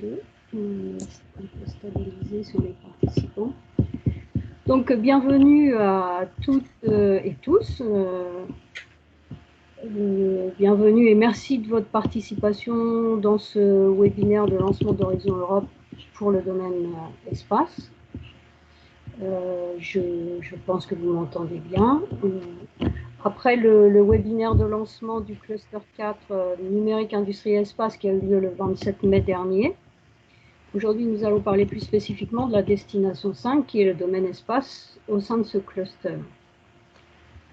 2. On peut stabiliser sur les participants. Donc, bienvenue à toutes et tous. Bienvenue et merci de votre participation dans ce webinaire de lancement d'Horizon Europe pour le domaine espace. Je pense que vous m'entendez bien. Après le webinaire de lancement du cluster 4 numérique, industrie et espace qui a eu lieu le 27 mai dernier, aujourd'hui nous allons parler plus spécifiquement de la destination 5 qui est le domaine espace au sein de ce cluster.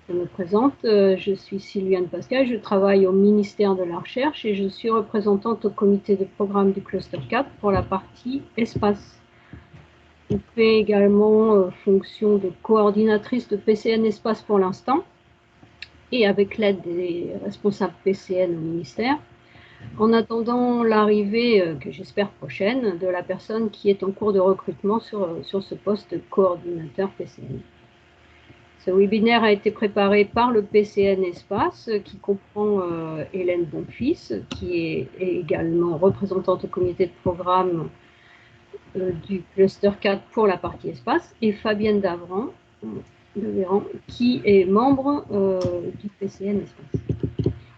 Je me présente, je suis Sylviane Pascal, je travaille au ministère de la Recherche et je suis représentante au comité de programme du cluster 4 pour la partie espace. Je fais également fonction de coordinatrice de PCN Espace pour l'instant et avec l'aide des responsables PCN au ministère, en attendant l'arrivée, que j'espère prochaine, de la personne qui est en cours de recrutement sur ce poste de coordinateur PCN. Ce webinaire a été préparé par le PCN Espace, qui comprend Hélène Bonfils, qui est également représentante au comité de programme du cluster 4 pour la partie espace, et Fabienne Davran, qui est membre du PCN Espace.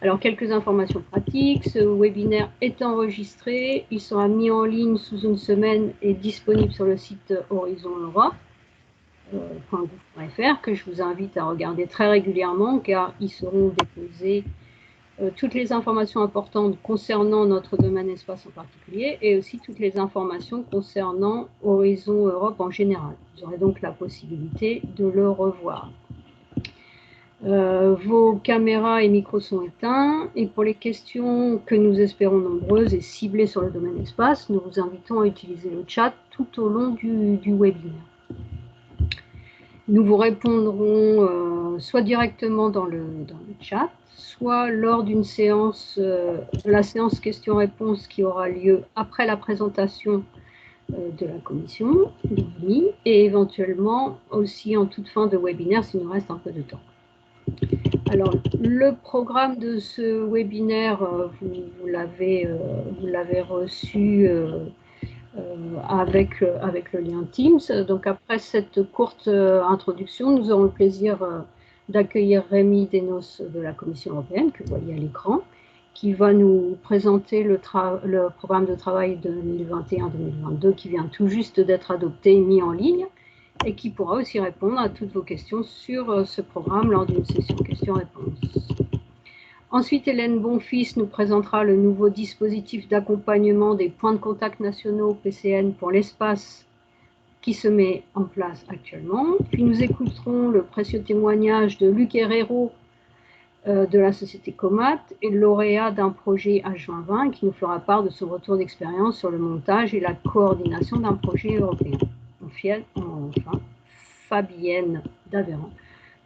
Alors, quelques informations pratiques. Ce webinaire est enregistré. Il sera mis en ligne sous une semaine et disponible sur le site Horizon Europe. .gouv.fr, que je vous invite à regarder très régulièrement car ils seront déposés toutes les informations importantes concernant notre domaine espace en particulier et aussi toutes les informations concernant Horizon Europe en général. Vous aurez donc la possibilité de le revoir. Vos caméras et micros sont éteints et pour les questions que nous espérons nombreuses et ciblées sur le domaine espace, nous vous invitons à utiliser le chat tout au long du webinaire. Nous vous répondrons soit directement dans le chat, soit lors d'une séance, la séance questions-réponses qui aura lieu après la présentation de la commission, et éventuellement aussi en toute fin de webinaire s'il nous reste un peu de temps. Alors, le programme de ce webinaire, vous l'avez reçu avec le lien Teams. Donc après cette courte introduction, nous aurons le plaisir d'accueillir Rémi Denos de la Commission européenne, que vous voyez à l'écran, qui va nous présenter le programme de travail 2021-2022 qui vient tout juste d'être adopté et mis en ligne et qui pourra aussi répondre à toutes vos questions sur ce programme lors d'une session questions-réponses. Ensuite, Hélène Bonfils nous présentera le nouveau dispositif d'accompagnement des points de contact nationaux PCN pour l'espace qui se met en place actuellement. Puis nous écouterons le précieux témoignage de Luc Herrero de la société Comat et lauréat d'un projet H2020 qui nous fera part de son retour d'expérience sur le montage et la coordination d'un projet européen. Enfin, Fabienne Davran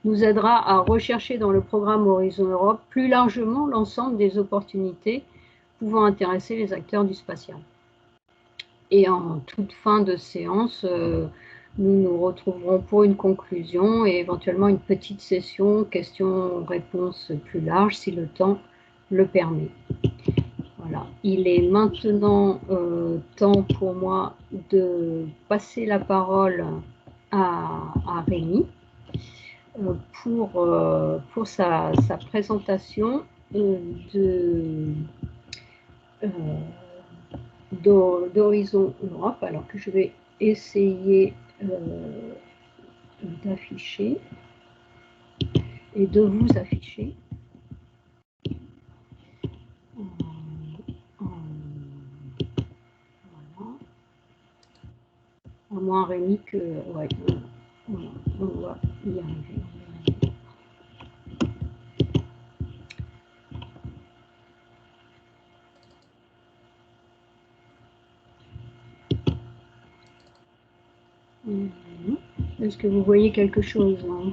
nous aidera à rechercher dans le programme Horizon Europe plus largement l'ensemble des opportunités pouvant intéresser les acteurs du spatial. Et en toute fin de séance, nous nous retrouverons pour une conclusion et éventuellement une petite session questions-réponses plus large si le temps le permet. Voilà. Il est maintenant temps pour moi de passer la parole à Rémi pour sa présentation d'Horizon Europe, alors que je vais essayer d'afficher et de vous afficher. Voilà. À moins Rémi que... Ouais, voilà, on va y arriver. Est-ce que vous voyez quelque chose hein?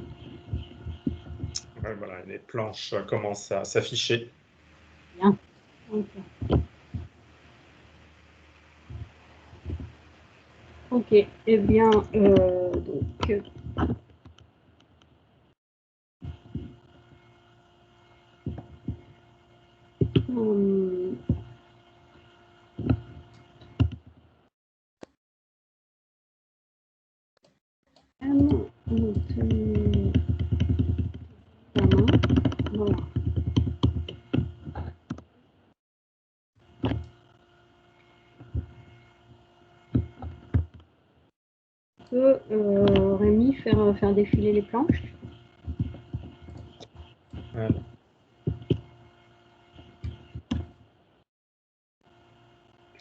Ouais, voilà, les planches commencent à s'afficher. Bien. Okay. Ok, eh bien, donc... Voilà. Peut Rémi faire défiler les planches? Voilà.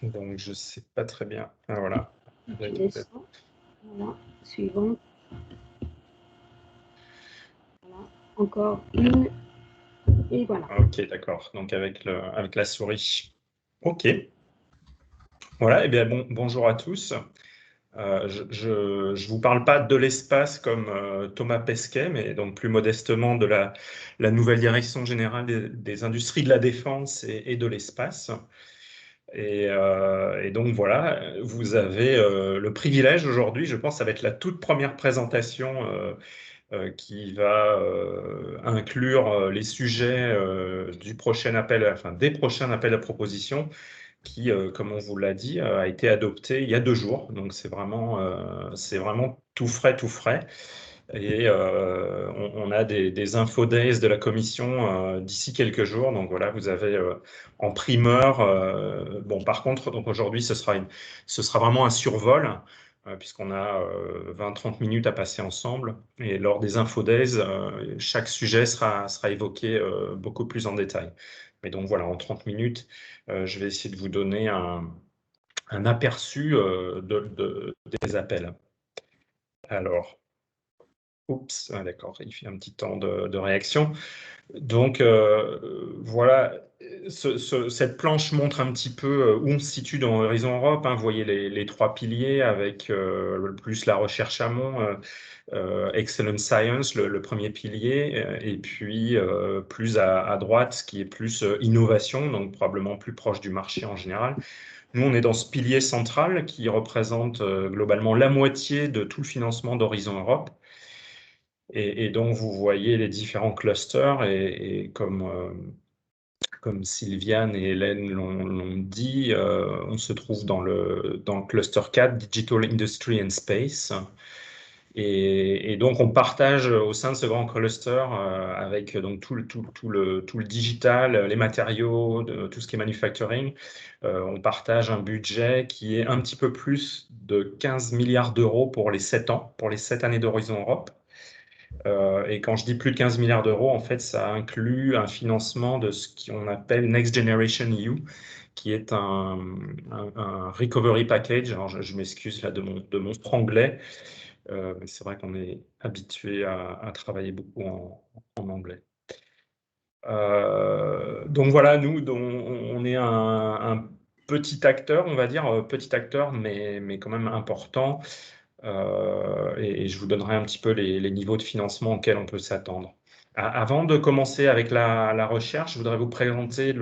Donc, je ne sais pas très bien. Ah, voilà. Tu descends. Voilà. Suivante. Voilà. Encore une. Et voilà. Ok, d'accord. Donc, avec la souris. Ok. Voilà. Eh bien, bonjour à tous. Je ne vous parle pas de l'espace comme Thomas Pesquet, mais donc plus modestement de la nouvelle direction générale des industries de la défense et de l'espace. Et donc voilà, vous avez le privilège aujourd'hui, je pense, ça va être la toute première présentation qui va inclure les sujets du prochain appel, enfin des prochains appels à propositions qui, comme on vous l'a dit, a été adopté il y a 2 jours. Donc c'est vraiment tout frais, tout frais. Et on a des info days de la commission d'ici quelques jours. Donc voilà, vous avez en primeur. Bon, par contre, donc aujourd'hui, ce sera vraiment un survol. Puisqu'on a 20-30 minutes à passer ensemble. Et lors des info days, chaque sujet sera évoqué beaucoup plus en détail. Mais donc voilà, en 30 minutes, je vais essayer de vous donner un aperçu des appels. Alors, oups, ah, d'accord, il fait un petit temps de réaction. Donc voilà, cette planche montre un petit peu où on se situe dans Horizon Europe. Hein. Vous voyez les 3 piliers avec plus la recherche amont, Excellent Science, le premier pilier, et puis plus à droite, ce qui est plus innovation, donc probablement plus proche du marché en général. Nous, on est dans ce pilier central qui représente globalement la moitié de tout le financement d'Horizon Europe. Et donc, vous voyez les différents clusters et comme Sylviane et Hélène l'ont dit, on se trouve dans le cluster 4, Digital Industry and Space. Et donc, on partage au sein de ce grand cluster avec donc tout le digital, les matériaux, tout ce qui est manufacturing. On partage un budget qui est un petit peu plus de 15 milliards d'euros pour les 7 ans, pour les 7 années d'Horizon Europe. Et quand je dis plus de 15 milliards d'euros, en fait, ça inclut un financement de ce qu'on appelle Next Generation EU, qui est un recovery package. Alors, je m'excuse là de mon franglais. Mais c'est vrai qu'on est habitué à travailler beaucoup en anglais. Donc voilà, nous, on est un petit acteur, on va dire, petit acteur, mais quand même important. Et je vous donnerai un petit peu les niveaux de financement auxquels on peut s'attendre. Avant de commencer avec la recherche, je voudrais vous présenter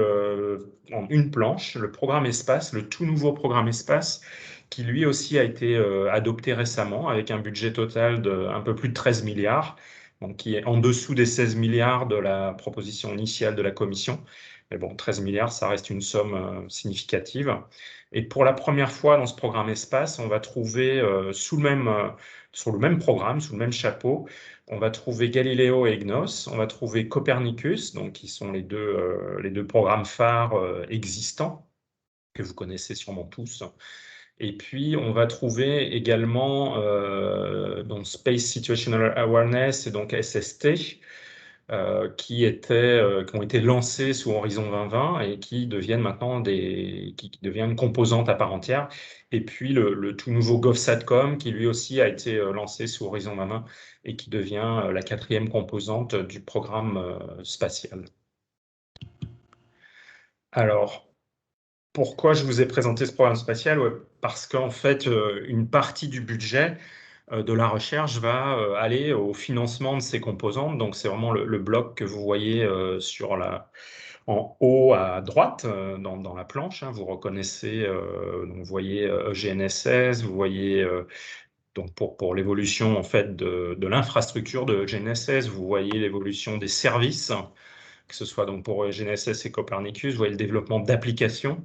en une planche le programme Espace, le tout nouveau programme Espace, qui lui aussi a été adopté récemment avec un budget total de un peu plus de 13 milliards, donc qui est en dessous des 16 milliards de la proposition initiale de la Commission. Mais bon, 13 milliards, ça reste une somme significative. Et pour la première fois dans ce programme Espace, on va trouver sur le même programme, sous le même chapeau, on va trouver Galileo et EGNOS, on va trouver Copernicus, donc qui sont les deux programmes phares existants que vous connaissez sûrement tous. Et puis, on va trouver également donc Space Situational Awareness et donc SST, qui ont été lancés sous Horizon 2020 et qui deviennent maintenant qui deviennent une composante à part entière. Et puis le tout nouveau GovSatcom, qui lui aussi a été lancé sous Horizon 2020 et qui devient la 4e composante du programme spatial. Alors, pourquoi je vous ai présenté ce programme spatial? Ouais, parce qu'en fait, une partie du budget de la recherche va aller au financement de ces composantes. Donc, c'est vraiment le bloc que vous voyez en haut à droite dans la planche. Hein. Vous reconnaissez, donc vous voyez GNSS, vous voyez donc pour l'évolution en fait de l'infrastructure de GNSS, vous voyez l'évolution des services, que ce soit donc pour GNSS et Copernicus, vous voyez le développement d'applications.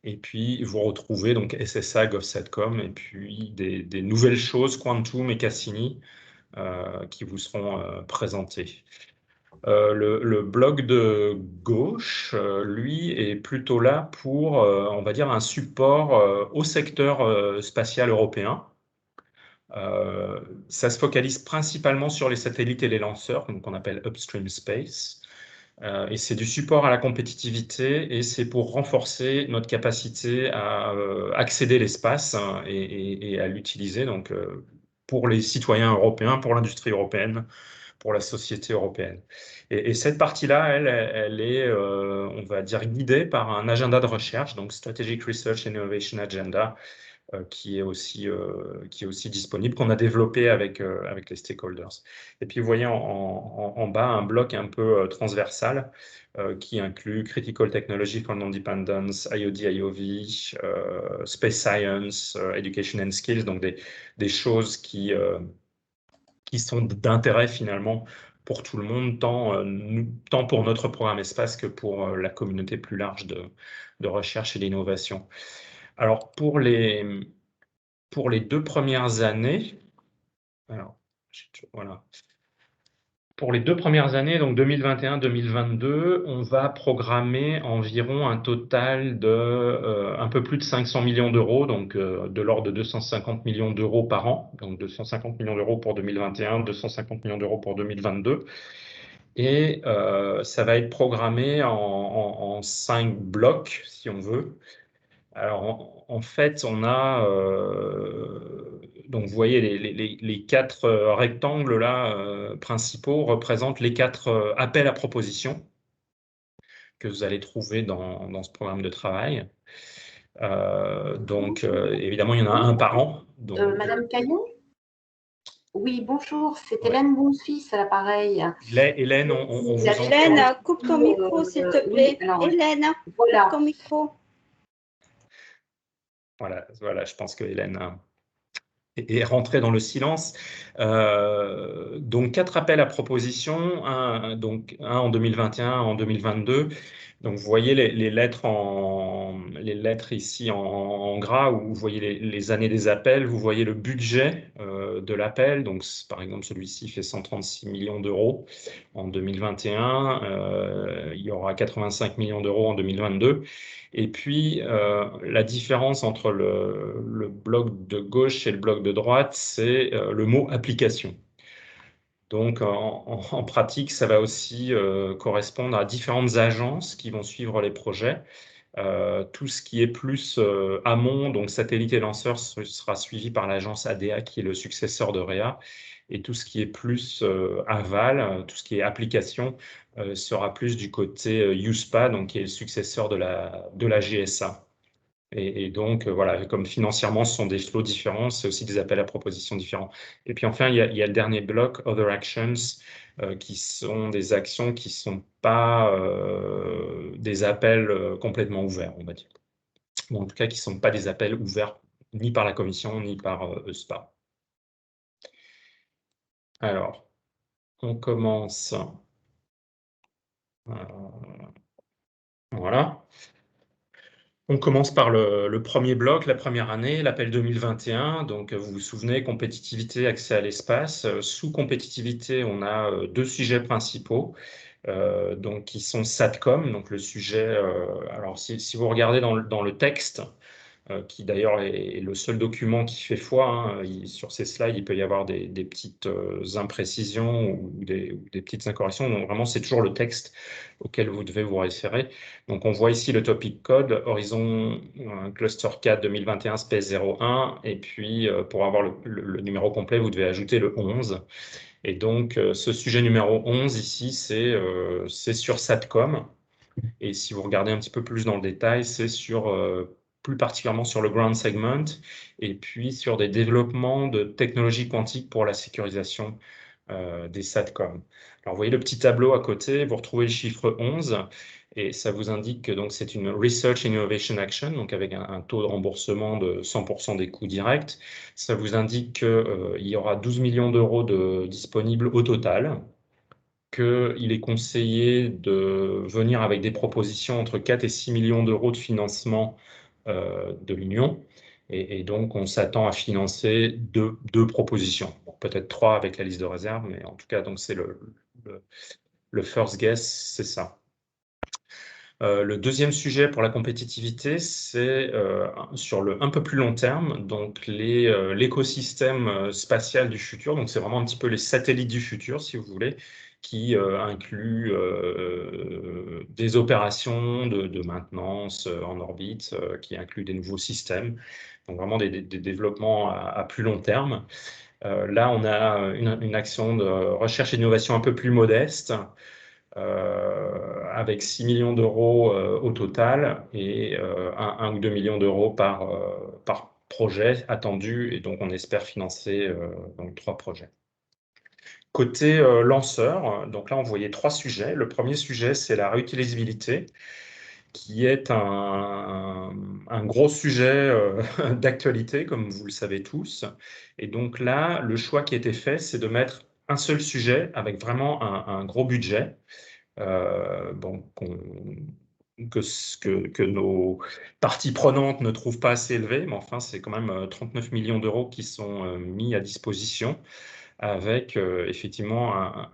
Et puis, vous retrouvez donc SSA, GovSatcom, et puis des nouvelles choses, Quantum et Cassini, qui vous seront présentées. Le bloc de gauche, lui, est plutôt là pour, on va dire, un support au secteur spatial européen. Ça se focalise principalement sur les satellites et les lanceurs, donc qu'on appelle Upstream Space. Et c'est du support à la compétitivité et c'est pour renforcer notre capacité à accéder à l'espace, hein, et à l'utiliser donc, pour les citoyens européens, pour l'industrie européenne, pour la société européenne. Et cette partie-là, elle est, on va dire, guidée par un agenda de recherche, donc Strategic Research and Innovation Agenda, qui est aussi disponible, qu'on a développé avec les stakeholders. Et puis vous voyez en bas un bloc un peu transversal qui inclut Critical Technology for Non-Dependence, IoD, IOV, Space Science, Education and Skills, donc des choses qui sont d'intérêt finalement pour tout le monde, tant pour notre programme espace que pour la communauté plus large de recherche et d'innovation. Alors, pour les 2 premières années, alors, voilà. Pour les 2 premières années, donc 2021-2022, on va programmer environ un total de un peu plus de 500 millions d'euros, donc de l'ordre de 250 millions d'euros par an, donc 250 millions d'euros pour 2021, 250 millions d'euros pour 2022. Et ça va être programmé en 5 blocs, si on veut. Alors, en fait, on a, donc vous voyez les 4 rectangles là, principaux représentent les 4 appels à propositions que vous allez trouver dans ce programme de travail. Donc, évidemment, il y en a un par an. Madame Caillon? Oui, bonjour, c'est Ouais. Hélène Bonfils à l'appareil. Hélène, on vous entend. Hélène, coupe ton micro, s'il te plaît. Oui, alors, Hélène, voilà. coupe ton micro. Voilà, je pense que Hélène est rentrée dans le silence. Donc, 4 appels à propositions, donc un en 2021, un en 2022. Donc, vous voyez les lettres ici en gras, où vous voyez les années des appels, vous voyez le budget de l'appel. Donc, par exemple, celui-ci fait 136 millions d'euros en 2021. Il y aura 85 millions d'euros en 2022. Et puis, la différence entre le bloc de gauche et le bloc de droite, c'est le mot application. Donc, en pratique, ça va aussi correspondre à différentes agences qui vont suivre les projets. Tout ce qui est plus amont, donc satellite et lanceur, sera suivi par l'agence ADA, qui est le successeur de REA. Et tout ce qui est plus aval, tout ce qui est application, sera plus du côté USPA, donc qui est le successeur de la GSA. Et donc, voilà, comme financièrement, ce sont des flots différents, c'est aussi des appels à propositions différents. Et puis enfin, il y a le dernier bloc, Other Actions, qui sont des actions qui ne sont pas des appels complètement ouverts, on va dire. Ou en tout cas, qui ne sont pas des appels ouverts ni par la Commission, ni par ESPA. Alors, on commence. Voilà. On commence par le premier bloc, la première année, l'appel 2021. Donc, vous vous souvenez, compétitivité, accès à l'espace. Sous compétitivité, on a 2 sujets principaux, donc, qui sont SATCOM. Donc, le sujet, alors si vous regardez dans le texte, qui d'ailleurs est le seul document qui fait foi, hein, sur ces slides, il peut y avoir des petites imprécisions ou des petites incorrections. Donc vraiment, c'est toujours le texte auquel vous devez vous référer. Donc on voit ici le topic code, Horizon Cluster 4 2021 Space 01. Et puis, pour avoir le numéro complet, vous devez ajouter le 11. Et donc, ce sujet numéro 11 ici, c'est sur SATCOM. Et si vous regardez un petit peu plus dans le détail, c'est plus particulièrement sur le ground segment et puis sur des développements de technologies quantiques pour la sécurisation des SATCOM. Alors, vous voyez le petit tableau à côté, vous retrouvez le chiffre 11 et ça vous indique que donc c'est une Research and Innovation Action, donc avec un taux de remboursement de 100% des coûts directs. Ça vous indique qu'il y aura 12 millions d'euros disponibles au total, qu'il est conseillé de venir avec des propositions entre 4 et 6 millions d'euros de financement de l'Union. Et donc, on s'attend à financer deux propositions. Bon, peut-être 3 avec la liste de réserve, mais en tout cas, donc c'est le le first guess, c'est ça. Le deuxième sujet pour la compétitivité, c'est sur le un peu plus long terme, donc l'écosystème spatial du futur. Donc c'est vraiment un petit peu les satellites du futur, si vous voulez, qui incluent des opérations de maintenance en orbite, qui incluent des nouveaux systèmes. Donc vraiment des développements à plus long terme. Là, on a une action de recherche et d'innovation un peu plus modeste, avec 6 millions d'euros au total et 1 ou 2 millions d'euros par projet attendu. Et donc, on espère financer donc 3 projets. Côté lanceur, donc là, on voyait 3 sujets. Le premier sujet, c'est la réutilisabilité, qui est un gros sujet d'actualité, comme vous le savez tous. Et donc là, le choix qui a été fait, c'est de mettre un seul sujet avec vraiment un gros budget. Bon, que nos parties prenantes ne trouvent pas assez élevé, mais enfin, c'est quand même 39 millions d'euros qui sont mis à disposition avec effectivement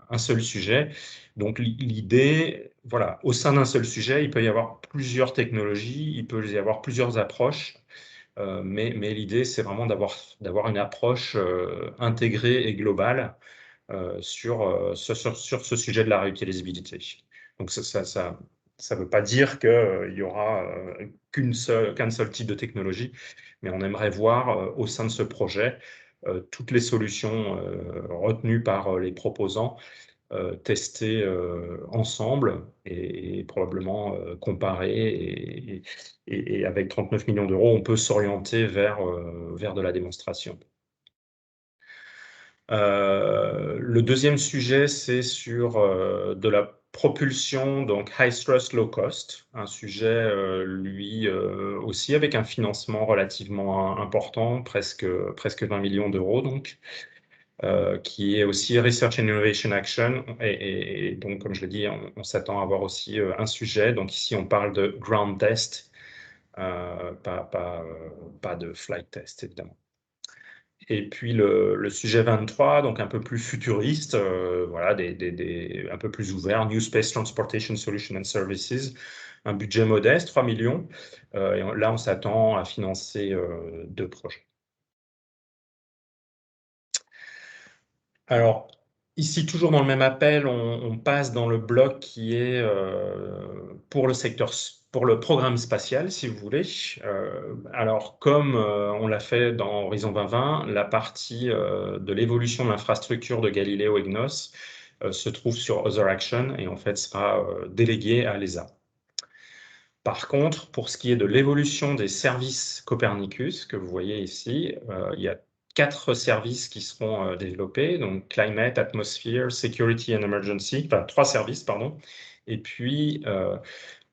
un seul sujet. Donc l'idée, voilà, au sein d'un seul sujet, il peut y avoir plusieurs technologies, il peut y avoir plusieurs approches, mais l'idée, c'est vraiment d'avoir une approche intégrée et globale sur ce sujet de la réutilisabilité. Donc ça veut pas dire qu'il y aura qu'un seul type de technologie, mais on aimerait voir au sein de ce projet toutes les solutions retenues par les proposants testées ensemble et probablement comparées. Et avec 39 millions d'euros, on peut s'orienter vers de la démonstration. Le deuxième sujet, c'est sur de la propulsion, donc high thrust, low cost, un sujet, lui aussi, avec un financement relativement important, presque 20 millions d'euros, donc, qui est aussi Research and Innovation Action. Et donc, comme je l'ai dit, on s'attend à avoir aussi un sujet. Donc ici, on parle de ground test, pas de flight test, évidemment. Et puis le sujet 23, donc un peu plus futuriste, voilà, un peu plus ouvert, New Space Transportation Solutions and Services, un budget modeste, 3 millions. Et là, on s'attend à financer 2 projets. Alors, ici, toujours dans le même appel, on passe dans le bloc qui est pour le programme spatial, si vous voulez. Alors, comme on l'a fait dans Horizon 2020, la partie de l'évolution de l'infrastructure de Galileo EGNOS se trouve sur Other Action et en fait sera déléguée à l'ESA. Par contre, pour ce qui est de l'évolution des services Copernicus, que vous voyez ici, il y a 4 services qui seront développés, donc Climate, Atmosphere, Security and Emergency, enfin 3 services, pardon, et puis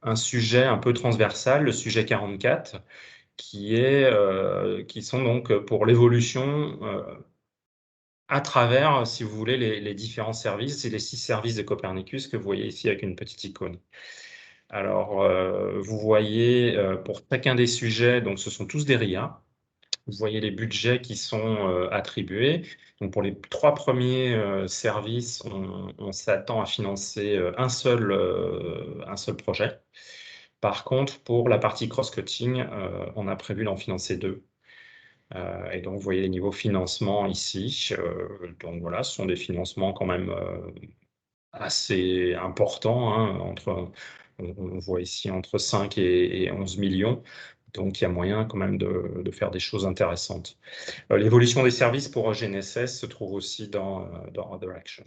un sujet un peu transversal, le sujet 44, qui sont donc pour l'évolution à travers, si vous voulez, les différents services et les 6 services de Copernicus que vous voyez ici avec une petite icône. Alors, vous voyez, pour chacun des sujets, donc ce sont tous des RIA. Vous voyez les budgets qui sont attribués. Donc, pour les 3 premiers services, on s'attend à financer un seul projet. Par contre, pour la partie cross-cutting, on a prévu d'en financer 2. Et donc, vous voyez les niveaux financement ici. Donc, voilà, ce sont des financements quand même assez importants, hein, on voit ici entre 5 et 11 millions. Donc, il y a moyen quand même de faire des choses intéressantes. L'évolution des services pour GNSS se trouve aussi dans Other Actions.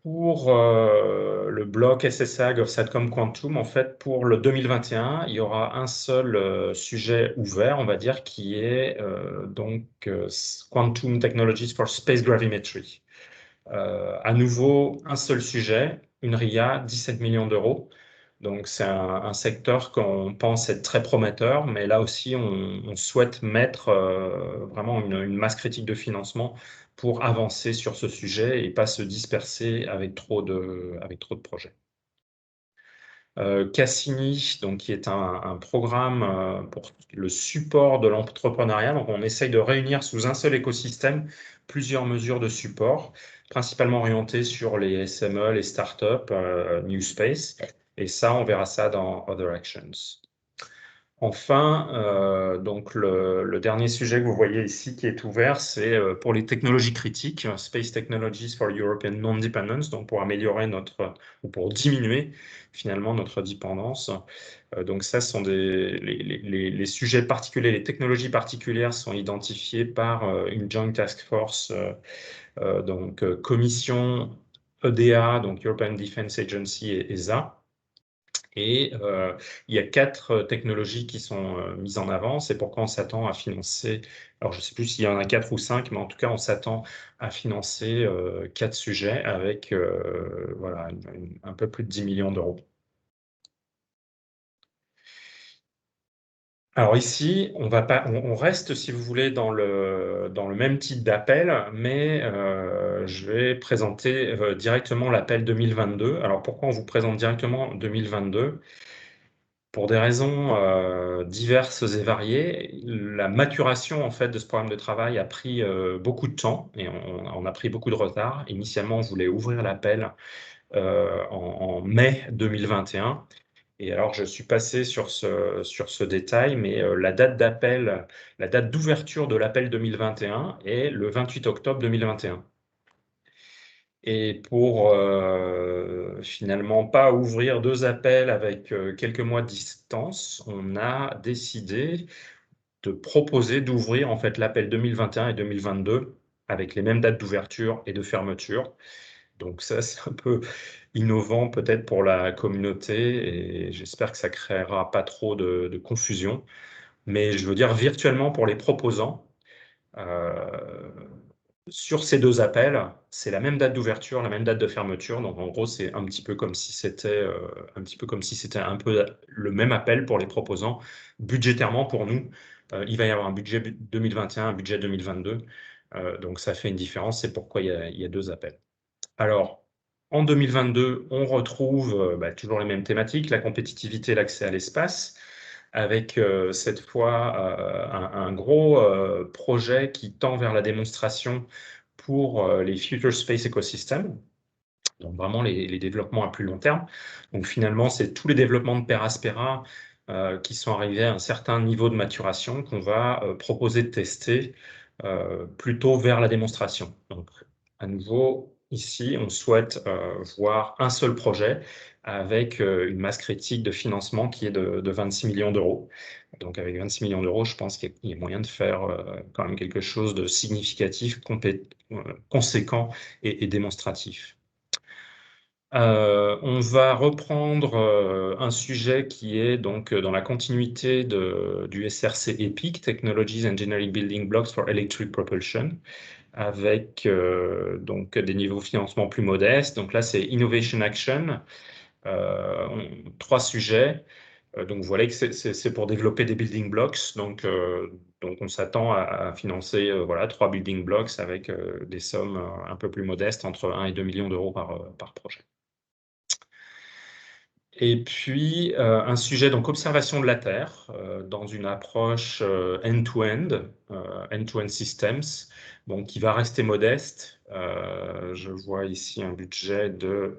Pour le bloc SSA GovSatcom Quantum, en fait, pour le 2021, il y aura un seul sujet ouvert, on va dire, qui est donc Quantum Technologies for Space Gravimetry. À nouveau, un seul sujet, une RIA, 17 millions d'euros. Donc, c'est un secteur qu'on pense être très prometteur, mais là aussi, on souhaite mettre vraiment une masse critique de financement pour avancer sur ce sujet et pas se disperser avec trop de projets. Cassini, donc, qui est un programme pour le support de l'entrepreneuriat. Donc, on essaye de réunir sous un seul écosystème plusieurs mesures de support, principalement orienté sur les SME, les startups, New Space. Et ça, on verra ça dans Other Actions. Enfin, donc le dernier sujet que vous voyez ici qui est ouvert, c'est pour les technologies critiques, Space Technologies for European Non-Dependence, donc pour améliorer ou pour diminuer finalement notre dépendance. Donc ça sont les sujets particuliers, les technologies particulières sont identifiées par une Joint Task Force, donc Commission EDA, donc European Defence Agency et ESA. Et il y a 4 technologies qui sont mises en avant. C'est pourquoi on s'attend à financer, alors je ne sais plus s'il y en a 4 ou 5, mais en tout cas, on s'attend à financer 4 sujets avec voilà, un peu plus de 10 millions d'euros. Alors ici, on reste, si vous voulez, dans le même type d'appel, mais je vais présenter directement l'appel 2022. Alors pourquoi on vous présente directement 2022? Pour des raisons diverses et variées, la maturation en fait de ce programme de travail a pris beaucoup de temps et on a pris beaucoup de retard. Initialement, on voulait ouvrir l'appel en mai 2021. Et alors, je suis passé sur ce détail, mais la date d'appel, la date d'ouverture de l'appel 2021 est le 28 octobre 2021. Et pour finalement pas ouvrir 2 appels avec quelques mois de distance, on a décidé de proposer d'ouvrir en fait l'appel 2021 et 2022 avec les mêmes dates d'ouverture et de fermeture. Donc ça, c'est un peu innovant peut-être pour la communauté et j'espère que ça créera pas trop de confusion. Mais je veux dire virtuellement pour les proposants, sur ces 2 appels, c'est la même date d'ouverture, la même date de fermeture. Donc en gros, c'est un petit peu comme si c'était un peu le même appel pour les proposants. Budgétairement, pour nous, il va y avoir un budget 2021, un budget 2022. Donc ça fait une différence. C'est pourquoi il y a 2 appels. Alors, en 2022, on retrouve toujours les mêmes thématiques, la compétitivité et l'accès à l'espace, avec cette fois un gros projet qui tend vers la démonstration pour les Future Space Ecosystems, donc vraiment les développements à plus long terme. Donc finalement, c'est tous les développements de Peraspera qui sont arrivés à un certain niveau de maturation qu'on va proposer de tester plutôt vers la démonstration. Donc à nouveau, ici, on souhaite voir un seul projet avec une masse critique de financement qui est de 26 millions d'euros. Donc avec 26 millions d'euros, je pense qu'il y a moyen de faire quand même quelque chose de significatif, conséquent et démonstratif. On va reprendre un sujet qui est donc dans la continuité du SRC EPIC, Technologies Engineering Building Blocks for Electric Propulsion, avec donc des niveaux de financement plus modestes. Donc là, c'est Innovation Action, 3 sujets. Donc vous voyez que c'est pour développer des building blocks. Donc on s'attend à financer voilà, 3 building blocks avec des sommes un peu plus modestes, entre 1 et 2 millions d'euros par projet. Et puis, un sujet, donc observation de la Terre, dans une approche end-to-end, end-to-end systems, bon, qui va rester modeste. Je vois ici un budget de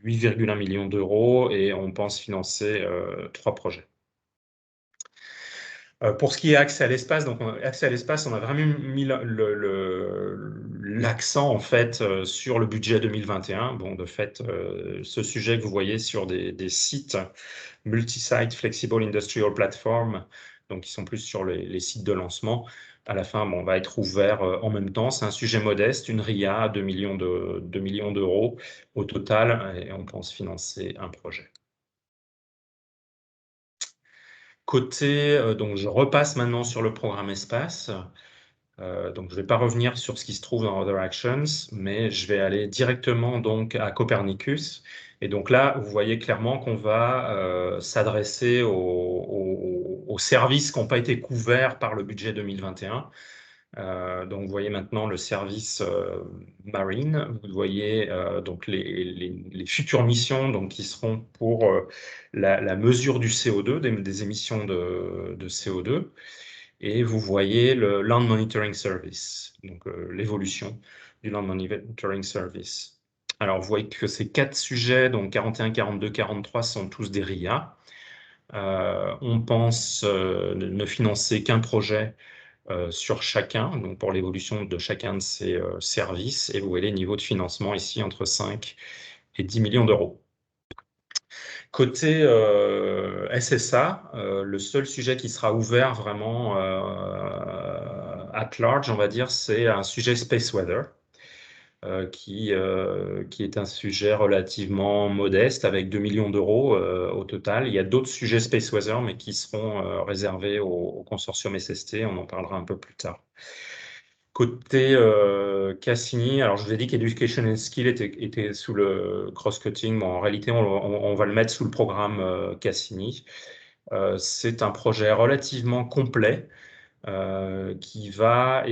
8,1 millions d'euros et on pense financer 3 projets. Pour ce qui est accès à l'espace, donc accès à l'espace, on a vraiment mis l'accent en fait sur le budget 2021. Bon, de fait, ce sujet que vous voyez sur des sites multi-site flexible industrial platform, donc qui sont plus sur les sites de lancement, à la fin, bon, va être ouvert en même temps. C'est un sujet modeste, une RIA, 2 millions d'euros au total, et on pense financer un projet. Côté, donc je repasse maintenant sur le programme espace. Donc je ne vais pas revenir sur ce qui se trouve dans Other Actions, mais je vais aller directement donc à Copernicus. Et donc là, vous voyez clairement qu'on va s'adresser aux services qui n'ont pas été couverts par le budget 2021. Donc vous voyez maintenant le service marine, vous voyez donc les futures missions donc, qui seront pour la mesure du CO2, des émissions de CO2, et vous voyez le Land Monitoring Service, donc l'évolution du Land Monitoring Service. Alors, vous voyez que ces 4 sujets, donc 41, 42, 43, sont tous des RIA. On pense ne financer qu'un projet sur chacun, donc pour l'évolution de chacun de ces services. Et vous voyez les niveaux de financement ici entre 5 et 10 millions d'euros. Côté SSA, le seul sujet qui sera ouvert vraiment at large, on va dire, c'est un sujet Space Weather. Qui est un sujet relativement modeste avec 2 millions d'euros au total. Il y a d'autres sujets Space Weather, mais qui seront réservés au consortium SST. On en parlera un peu plus tard. Côté Cassini, alors je vous ai dit qu'Education and Skill était sous le cross-cutting. Bon, en réalité, on va le mettre sous le programme Cassini. C'est un projet relativement complet qui va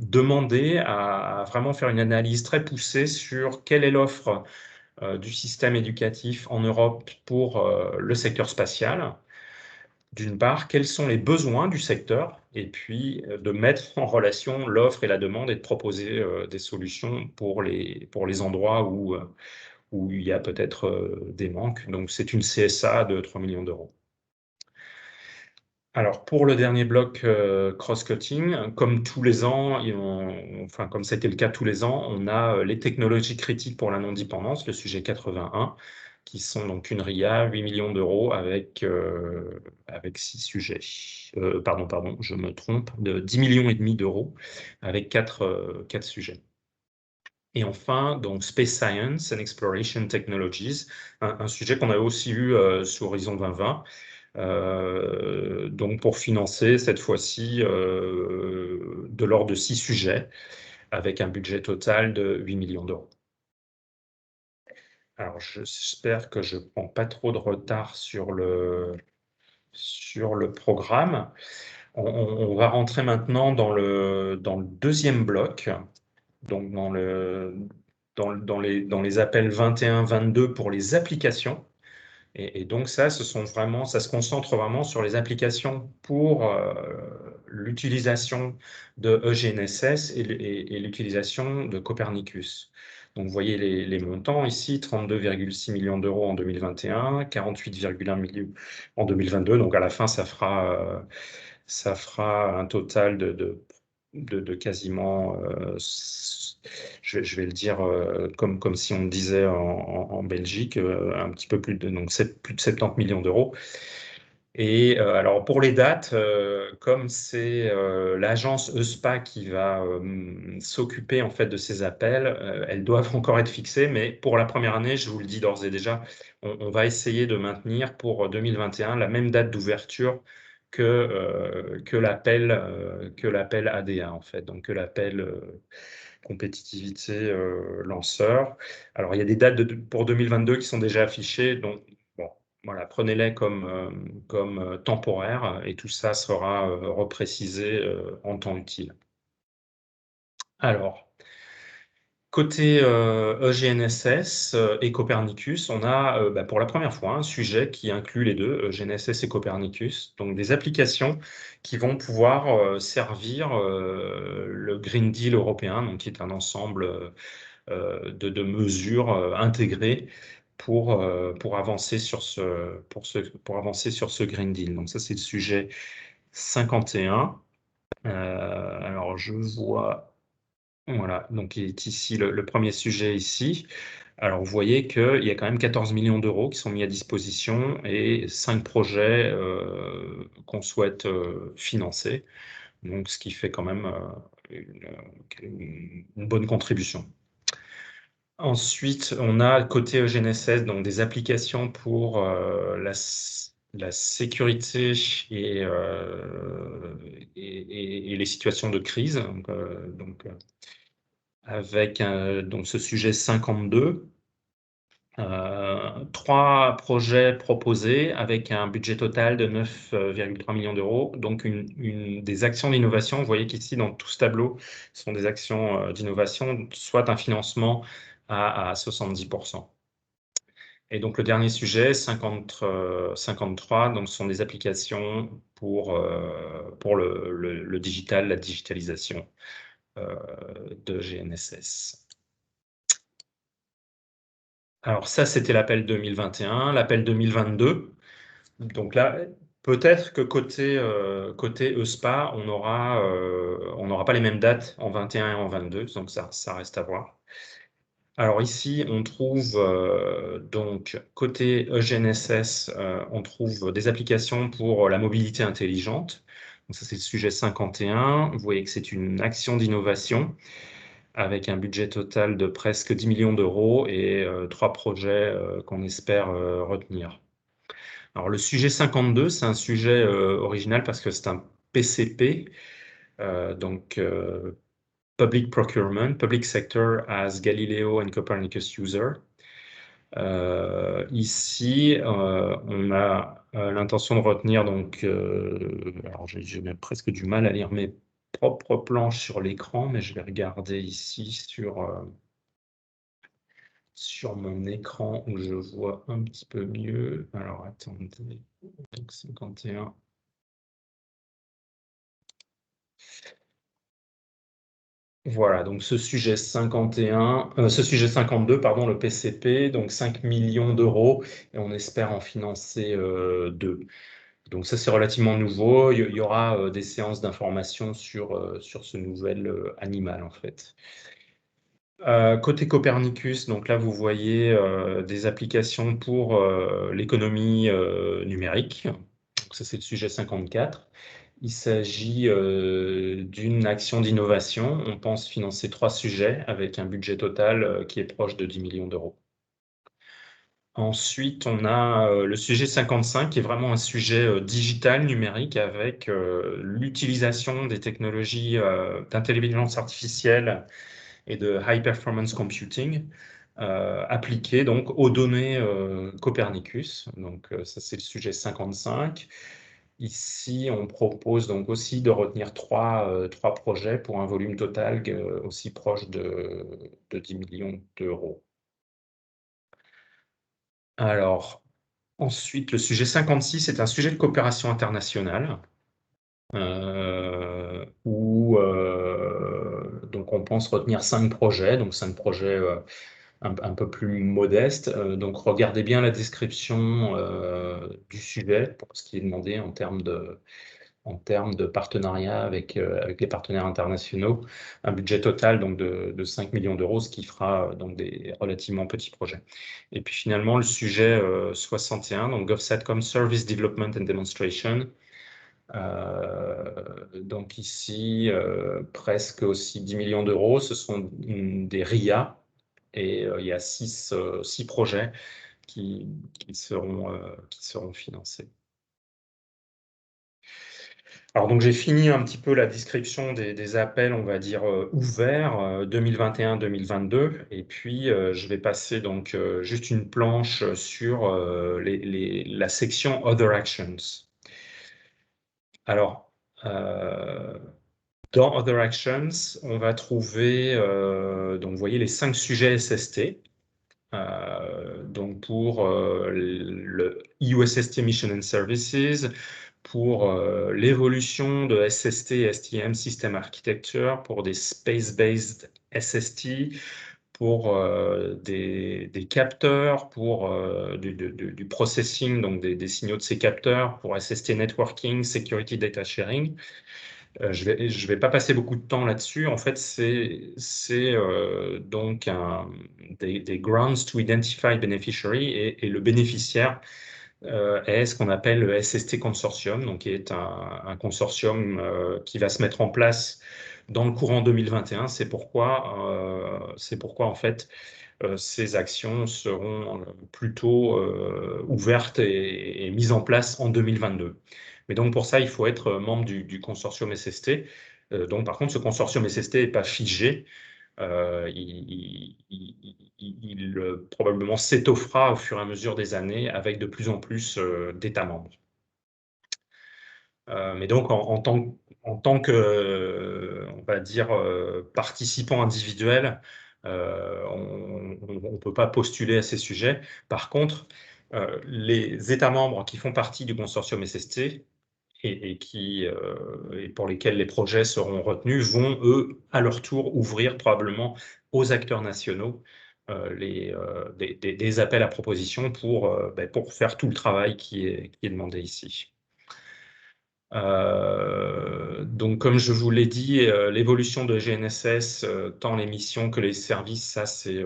demander à vraiment faire une analyse très poussée sur quelle est l'offre du système éducatif en Europe pour le secteur spatial. D'une part, quels sont les besoins du secteur, et puis de mettre en relation l'offre et la demande et de proposer des solutions pour les endroits où il y a peut-être des manques. Donc, c'est une CSA de 3 millions d'euros. Alors, pour le dernier bloc cross-cutting, comme tous les ans, comme c'était le cas tous les ans, on a les technologies critiques pour la non-dépendance, le sujet 81, qui sont donc une RIA, 8 millions d'euros avec 6 sujets. Pardon, je me trompe, de 10 millions et demi d'euros avec 4 sujets. Et enfin, donc Space Science and Exploration Technologies, un sujet qu'on a aussi eu sur Horizon 2020. Donc pour financer cette fois-ci de l'ordre de 6 sujets avec un budget total de 8 millions d'euros. Alors j'espère que je ne prends pas trop de retard sur le programme. On va rentrer maintenant dans le deuxième bloc, donc dans les appels 21-22 pour les applications. Et donc ça se concentre vraiment sur les applications pour l'utilisation de EGNSS et l'utilisation de Copernicus. Donc vous voyez les montants ici, 32,6 millions d'euros en 2021, 48,1 millions en 2022. Donc à la fin, ça fera un total de quasiment, je vais le dire comme si on le disait en Belgique, un petit peu plus de 70 millions d'euros. Et alors pour les dates, comme c'est l'agence ESPA qui va s'occuper en fait de ces appels, elles doivent encore être fixées, mais pour la première année, je vous le dis d'ores et déjà, on va essayer de maintenir pour 2021 la même date d'ouverture que l'appel ADA en fait, donc que l'appel compétitivité lanceur. Alors il y a des dates pour 2022 qui sont déjà affichées, donc bon, voilà, prenez-les comme temporaires et tout ça sera reprécisé en temps utile. Alors, côté EGNSS et Copernicus, on a pour la première fois un sujet qui inclut les deux, EGNSS et Copernicus, donc des applications qui vont pouvoir servir le Green Deal européen, donc qui est un ensemble de mesures intégrées pour avancer sur ce Green Deal. Donc ça, c'est le sujet 51. Alors, je vois... Voilà, donc il est ici le premier sujet ici. Alors, vous voyez qu'il y a quand même 14 millions d'euros qui sont mis à disposition et 5 projets qu'on souhaite financer. Donc, ce qui fait quand même une bonne contribution. Ensuite, on a côté EGNSS donc des applications pour la sécurité et les situations de crise. Donc, avec donc ce sujet 52. 3 projets proposés avec un budget total de 9,3 millions d'euros. Donc, des actions d'innovation. Vous voyez qu'ici, dans tout ce tableau, ce sont des actions d'innovation, soit un financement à 70%. Et donc, le dernier sujet, 53, donc, ce sont des applications pour le digital, la digitalisation de GNSS. Alors ça, c'était l'appel 2021. L'appel 2022, donc là, peut-être que côté ESPA, on n'aura pas les mêmes dates en 21 et en 22, donc ça reste à voir. Alors ici, on trouve donc côté GNSS, on trouve des applications pour la mobilité intelligente. Donc ça, c'est le sujet 51. Vous voyez que c'est une action d'innovation avec un budget total de presque 10 millions d'euros et 3 projets qu'on espère retenir. Alors le sujet 52, c'est un sujet original parce que c'est un PCP, donc Public Procurement, Public Sector as Galileo and Copernicus User. Ici, on a l'intention de retenir, donc, alors j'ai même presque du mal à lire mes propres planches sur l'écran, mais je vais regarder ici sur mon écran où je vois un petit peu mieux. Alors attendez, donc 51. Voilà, donc ce sujet 52, pardon, le PCP, donc 5 millions d'euros, et on espère en financer 2. Donc ça, c'est relativement nouveau. Il y aura des séances d'information sur ce nouvel animal, en fait. Côté Copernicus, donc là, vous voyez des applications pour l'économie numérique. Donc ça, c'est le sujet 54. Il s'agit d'une action d'innovation. On pense financer 3 sujets avec un budget total qui est proche de 10 millions d'euros. Ensuite, on a le sujet 55, qui est vraiment un sujet digital, numérique, avec l'utilisation des technologies d'intelligence artificielle et de high performance computing appliquées donc aux données Copernicus. Donc ça, c'est le sujet 55. Ici, on propose donc aussi de retenir 3 projets pour un volume total aussi proche de 10 millions d'euros. Alors, ensuite, le sujet 56 est un sujet de coopération internationale où donc on pense retenir 5 projets, donc 5 projets un peu plus modestes. Donc regardez bien la description du sujet pour ce qui est demandé en termes de partenariat avec les partenaires internationaux, un budget total donc de 5 millions d'euros, ce qui fera donc des relativement petits projets. Et puis finalement, le sujet 61, donc GovSatcom Service Development and Demonstration. Donc ici, presque aussi 10 millions d'euros, ce sont des RIA, et il y a 6 projets qui seront financés. Alors donc j'ai fini un petit peu la description des appels, on va dire, ouverts 2021-2022, et puis je vais passer donc juste une planche sur la section Other Actions. Alors, dans Other Actions, on va trouver, donc vous voyez les 5 sujets SST, donc pour le EUSST Mission and Services, pour l'évolution de SST et STM System Architecture, pour des Space-Based SST, pour des capteurs, pour du processing, donc des signaux de ces capteurs, pour SST Networking, Security Data Sharing. Je vais pas passer beaucoup de temps là-dessus. En fait, c'est donc des grounds to identify beneficiary, et le bénéficiaire est ce qu'on appelle le SST Consortium, donc qui est un consortium qui va se mettre en place dans le courant 2021. C'est pourquoi en fait ces actions seront plutôt ouvertes et mises en place en 2022. Mais donc pour ça, il faut être membre du consortium SST. Donc par contre, ce consortium SST n'est pas figé. Il probablement s'étoffera au fur et à mesure des années avec de plus en plus d'États membres. Mais donc en tant que, on va dire, participant individuel, on ne peut pas postuler à ces sujets. Par contre, les États membres qui font partie du consortium SST, et pour lesquels les projets seront retenus vont, eux, à leur tour, ouvrir probablement aux acteurs nationaux des appels à propositions pour faire tout le travail qui est demandé ici. Donc, comme je vous l'ai dit, l'évolution de GNSS, tant les missions que les services, ça, ce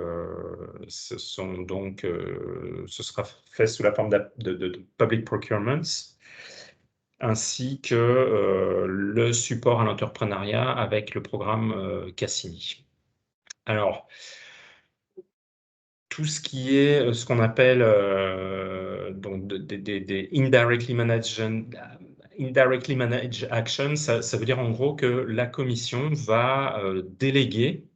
sera fait sous la forme de public procurements, ainsi que le support à l'entrepreneuriat avec le programme Cassini. Alors, tout ce qui est ce qu'on appelle donc des indirectly managed actions, ça veut dire en gros que la commission va déléguer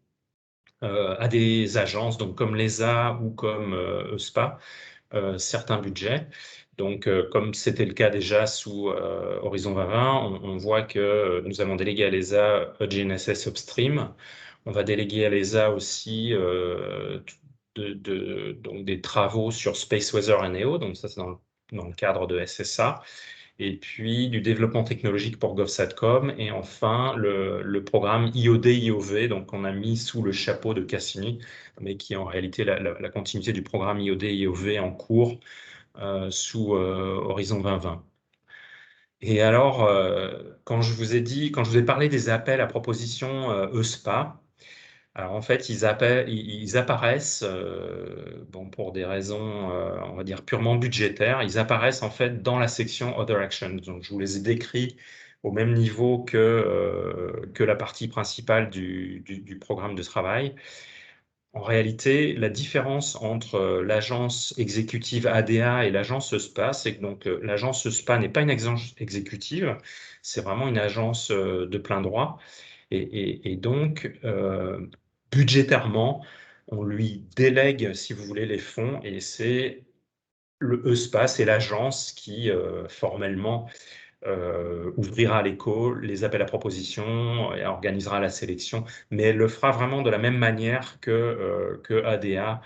à des agences, donc comme l'ESA ou comme ESPA, certains budgets. Donc, comme c'était le cas déjà sous Horizon 2020, on voit que nous avons délégué à l'ESA GNSS Upstream. On va déléguer à l'ESA aussi donc des travaux sur Space Weather and NEO, donc ça c'est dans le cadre de SSA, et puis du développement technologique pour GovSatcom, et enfin le programme IOD-IOV, donc on a mis sous le chapeau de Cassini, mais qui est en réalité la continuité du programme IOD-IOV en cours sous Horizon 2020. Et alors, quand je vous ai parlé des appels à propositions ESPA, alors en fait, ils apparaissent, pour des raisons, on va dire, purement budgétaires, ils apparaissent en fait dans la section Other Actions. Donc je vous les ai décrits au même niveau que la partie principale du programme de travail. En réalité, la différence entre l'agence exécutive ADA et l'agence ESPA, c'est que donc l'agence ESPA n'est pas une agence exécutive, c'est vraiment une agence de plein droit. Et donc, budgétairement, on lui délègue, si vous voulez, les fonds, et c'est le ESPA, c'est l'agence qui, formellement, ouvrira l'écho, les appels à propositions, et organisera la sélection, mais elle le fera vraiment de la même manière que ADA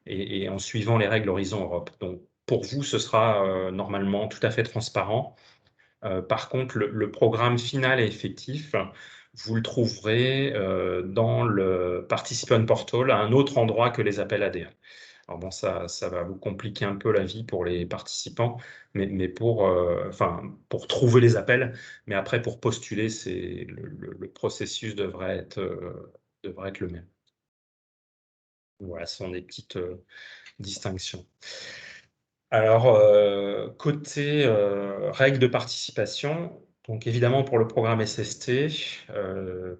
et en suivant les règles Horizon Europe. Donc, pour vous, ce sera normalement tout à fait transparent. Par contre, le programme final et effectif, vous le trouverez dans le Participant Portal à un autre endroit que les appels ADA. Alors bon, ça va vous compliquer un peu la vie pour les participants, mais pour trouver les appels, mais après pour postuler, le processus devrait être le même. Voilà, ce sont des petites distinctions. Alors, côté règles de participation, donc évidemment pour le programme SST,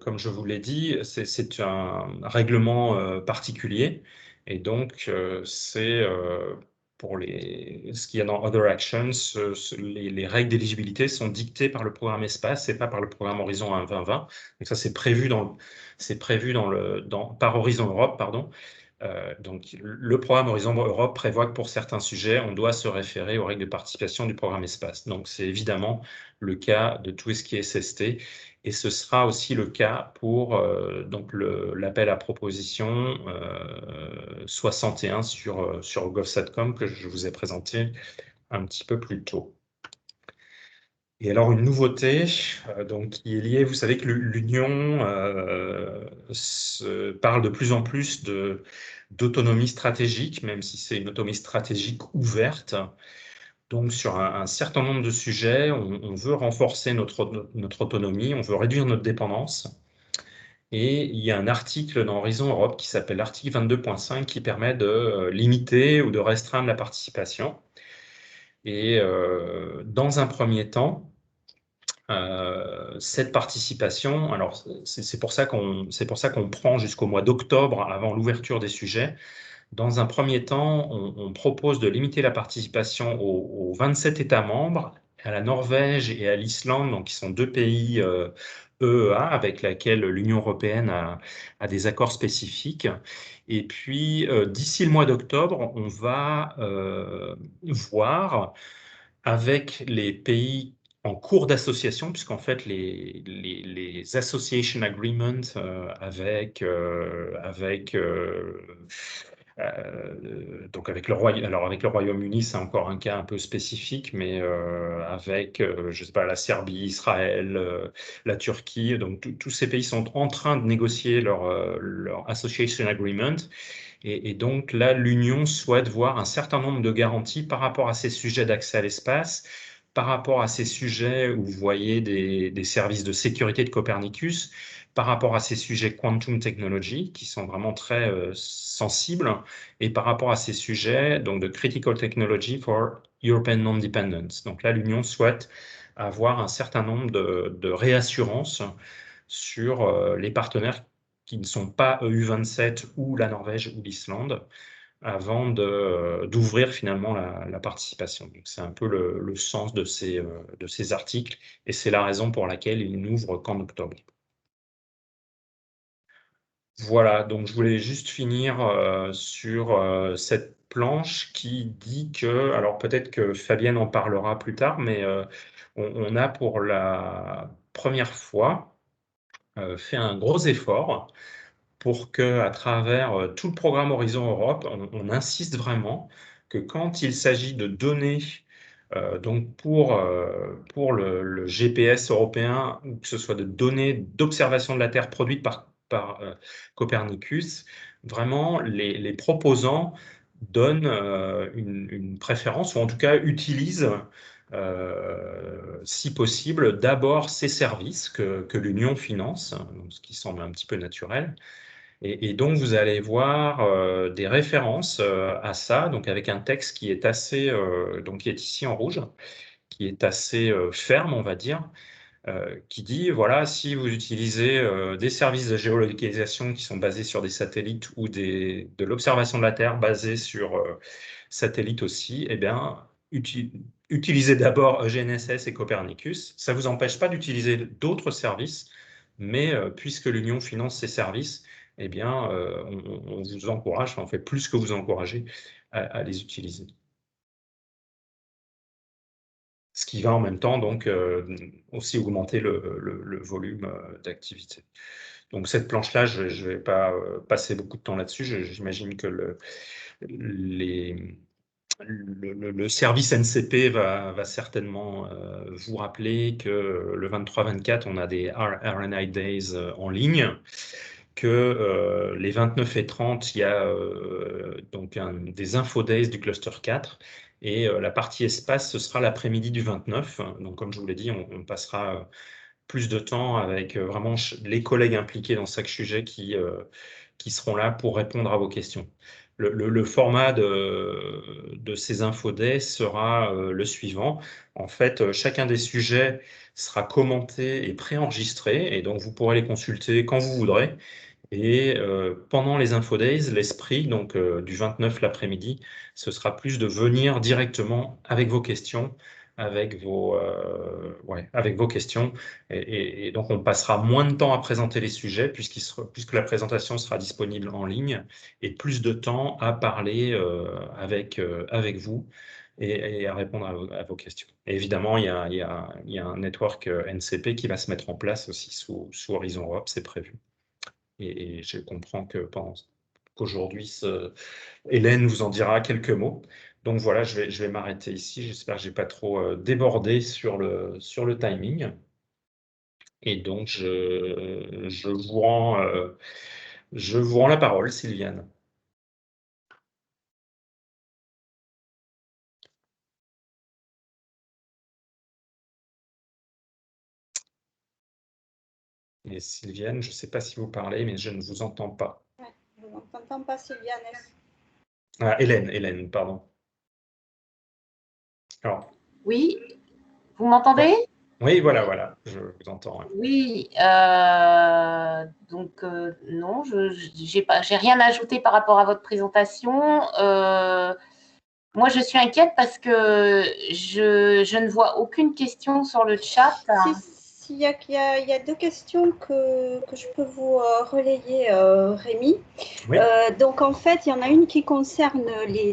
comme je vous l'ai dit, c'est un règlement particulier, et donc c'est pour ce qu'il y a dans Other Actions, les règles d'éligibilité sont dictées par le programme Espace et pas par le programme Horizon 2020. Donc ça, c'est prévu par Horizon Europe, pardon. Donc, le programme Horizon Europe prévoit que pour certains sujets, on doit se référer aux règles de participation du programme Espace. Donc, c'est évidemment le cas de tout ce qui est SST, et ce sera aussi le cas pour l'appel à proposition 61 sur GovSatcom que je vous ai présenté un petit peu plus tôt. Et alors, une nouveauté qui est liée, vous savez que l'Union parle de plus en plus d'autonomie stratégique, même si c'est une autonomie stratégique ouverte. Donc, sur un certain nombre de sujets, on veut renforcer notre autonomie, on veut réduire notre dépendance. Et il y a un article dans Horizon Europe qui s'appelle l'article 22.5 qui permet de limiter ou de restreindre la participation. Et dans un premier temps, cette participation, alors c'est pour ça qu'on prend jusqu'au mois d'octobre avant l'ouverture des sujets. Dans un premier temps, on propose de limiter la participation aux 27 États membres, à la Norvège et à l'Islande, donc qui sont deux pays EEA avec lesquels l'Union européenne a des accords spécifiques. Et puis, d'ici le mois d'octobre, on va voir avec les pays en cours d'association, puisqu'en fait, les association agreements avec Donc avec le Royaume-Uni, c'est encore un cas un peu spécifique, mais avec, je sais pas, la Serbie, Israël, la Turquie, donc tous ces pays sont en train de négocier leur Association Agreement. Et donc là, l'Union souhaite voir un certain nombre de garanties par rapport à ces sujets d'accès à l'espace, par rapport à ces sujets où vous voyez des services de sécurité de Copernicus, par rapport à ces sujets quantum technology qui sont vraiment très sensibles, et par rapport à ces sujets donc de critical technology for European non-dependence. Donc là, l'Union souhaite avoir un certain nombre de réassurances sur les partenaires qui ne sont pas EU27 ou la Norvège ou l'Islande, avant d'ouvrir finalement la participation. Donc c'est un peu le sens de ces articles, et c'est la raison pour laquelle ils n'ouvrent qu'en octobre. Voilà, donc je voulais juste finir sur cette planche qui dit que, alors peut-être que Fabienne en parlera plus tard, mais on a pour la première fois fait un gros effort pour que, à travers tout le programme Horizon Europe, on insiste vraiment que quand il s'agit de données, donc pour le GPS européen, ou que ce soit de données d'observation de la Terre produites par Copernicus, vraiment les proposants donnent une préférence, ou en tout cas utilisent, si possible, d'abord ces services que l'Union finance, donc ce qui semble un petit peu naturel. Et donc, vous allez voir des références à ça, donc avec un texte qui est assez, donc qui est ici en rouge, qui est assez ferme, on va dire, qui dit, voilà, si vous utilisez des services de géolocalisation qui sont basés sur des satellites ou de l'observation de la Terre basée sur satellites aussi, eh bien, utilisez d'abord GNSS et Copernicus. Ça ne vous empêche pas d'utiliser d'autres services, mais puisque l'Union finance ces services, eh bien, on vous encourage, on fait plus que vous encourager à les utiliser. Ce qui va en même temps donc aussi augmenter le volume d'activité. Donc cette planche-là, je ne vais pas passer beaucoup de temps là-dessus. J'imagine que le service NCP va certainement vous rappeler que le 23-24, on a des RNI Days en ligne, que les 29 et 30, il y a donc des Info Days du Cluster 4, et la partie espace, ce sera l'après-midi du 29. Donc comme je vous l'ai dit, on passera plus de temps avec vraiment les collègues impliqués dans chaque sujet qui seront là pour répondre à vos questions. Le format de ces infodays sera le suivant. En fait, chacun des sujets sera commenté et préenregistré, et donc vous pourrez les consulter quand vous voudrez. Et pendant les infodays, l'esprit donc du 29 l'après-midi, ce sera plus de venir directement avec vos questions, avec vos questions. Et donc, on passera moins de temps à présenter les sujets puisque la présentation sera disponible en ligne, et plus de temps à parler avec vous et à répondre à vos questions. Et évidemment, il y a un network NCP qui va se mettre en place aussi sous Horizon Europe, c'est prévu. Et je comprends qu'aujourd'hui, Hélène vous en dira quelques mots. Donc voilà, je vais m'arrêter ici. J'espère que je n'ai pas trop débordé sur le timing. Et donc, je vous rends la parole, Sylviane. Et Sylviane, je ne sais pas si vous parlez, mais je ne vous entends pas. Ouais, je ne t'entends pas, Sylviane. Ah, Hélène, pardon. Alors, Oui, vous m'entendez? oui, voilà, je vous entends. Oui, donc non, j'ai rien ajouté par rapport à votre présentation. Moi, je suis inquiète parce que je ne vois aucune question sur le chat. Il y a deux questions que je peux vous relayer, Rémi. Oui. Donc, en fait, il y en a une qui concerne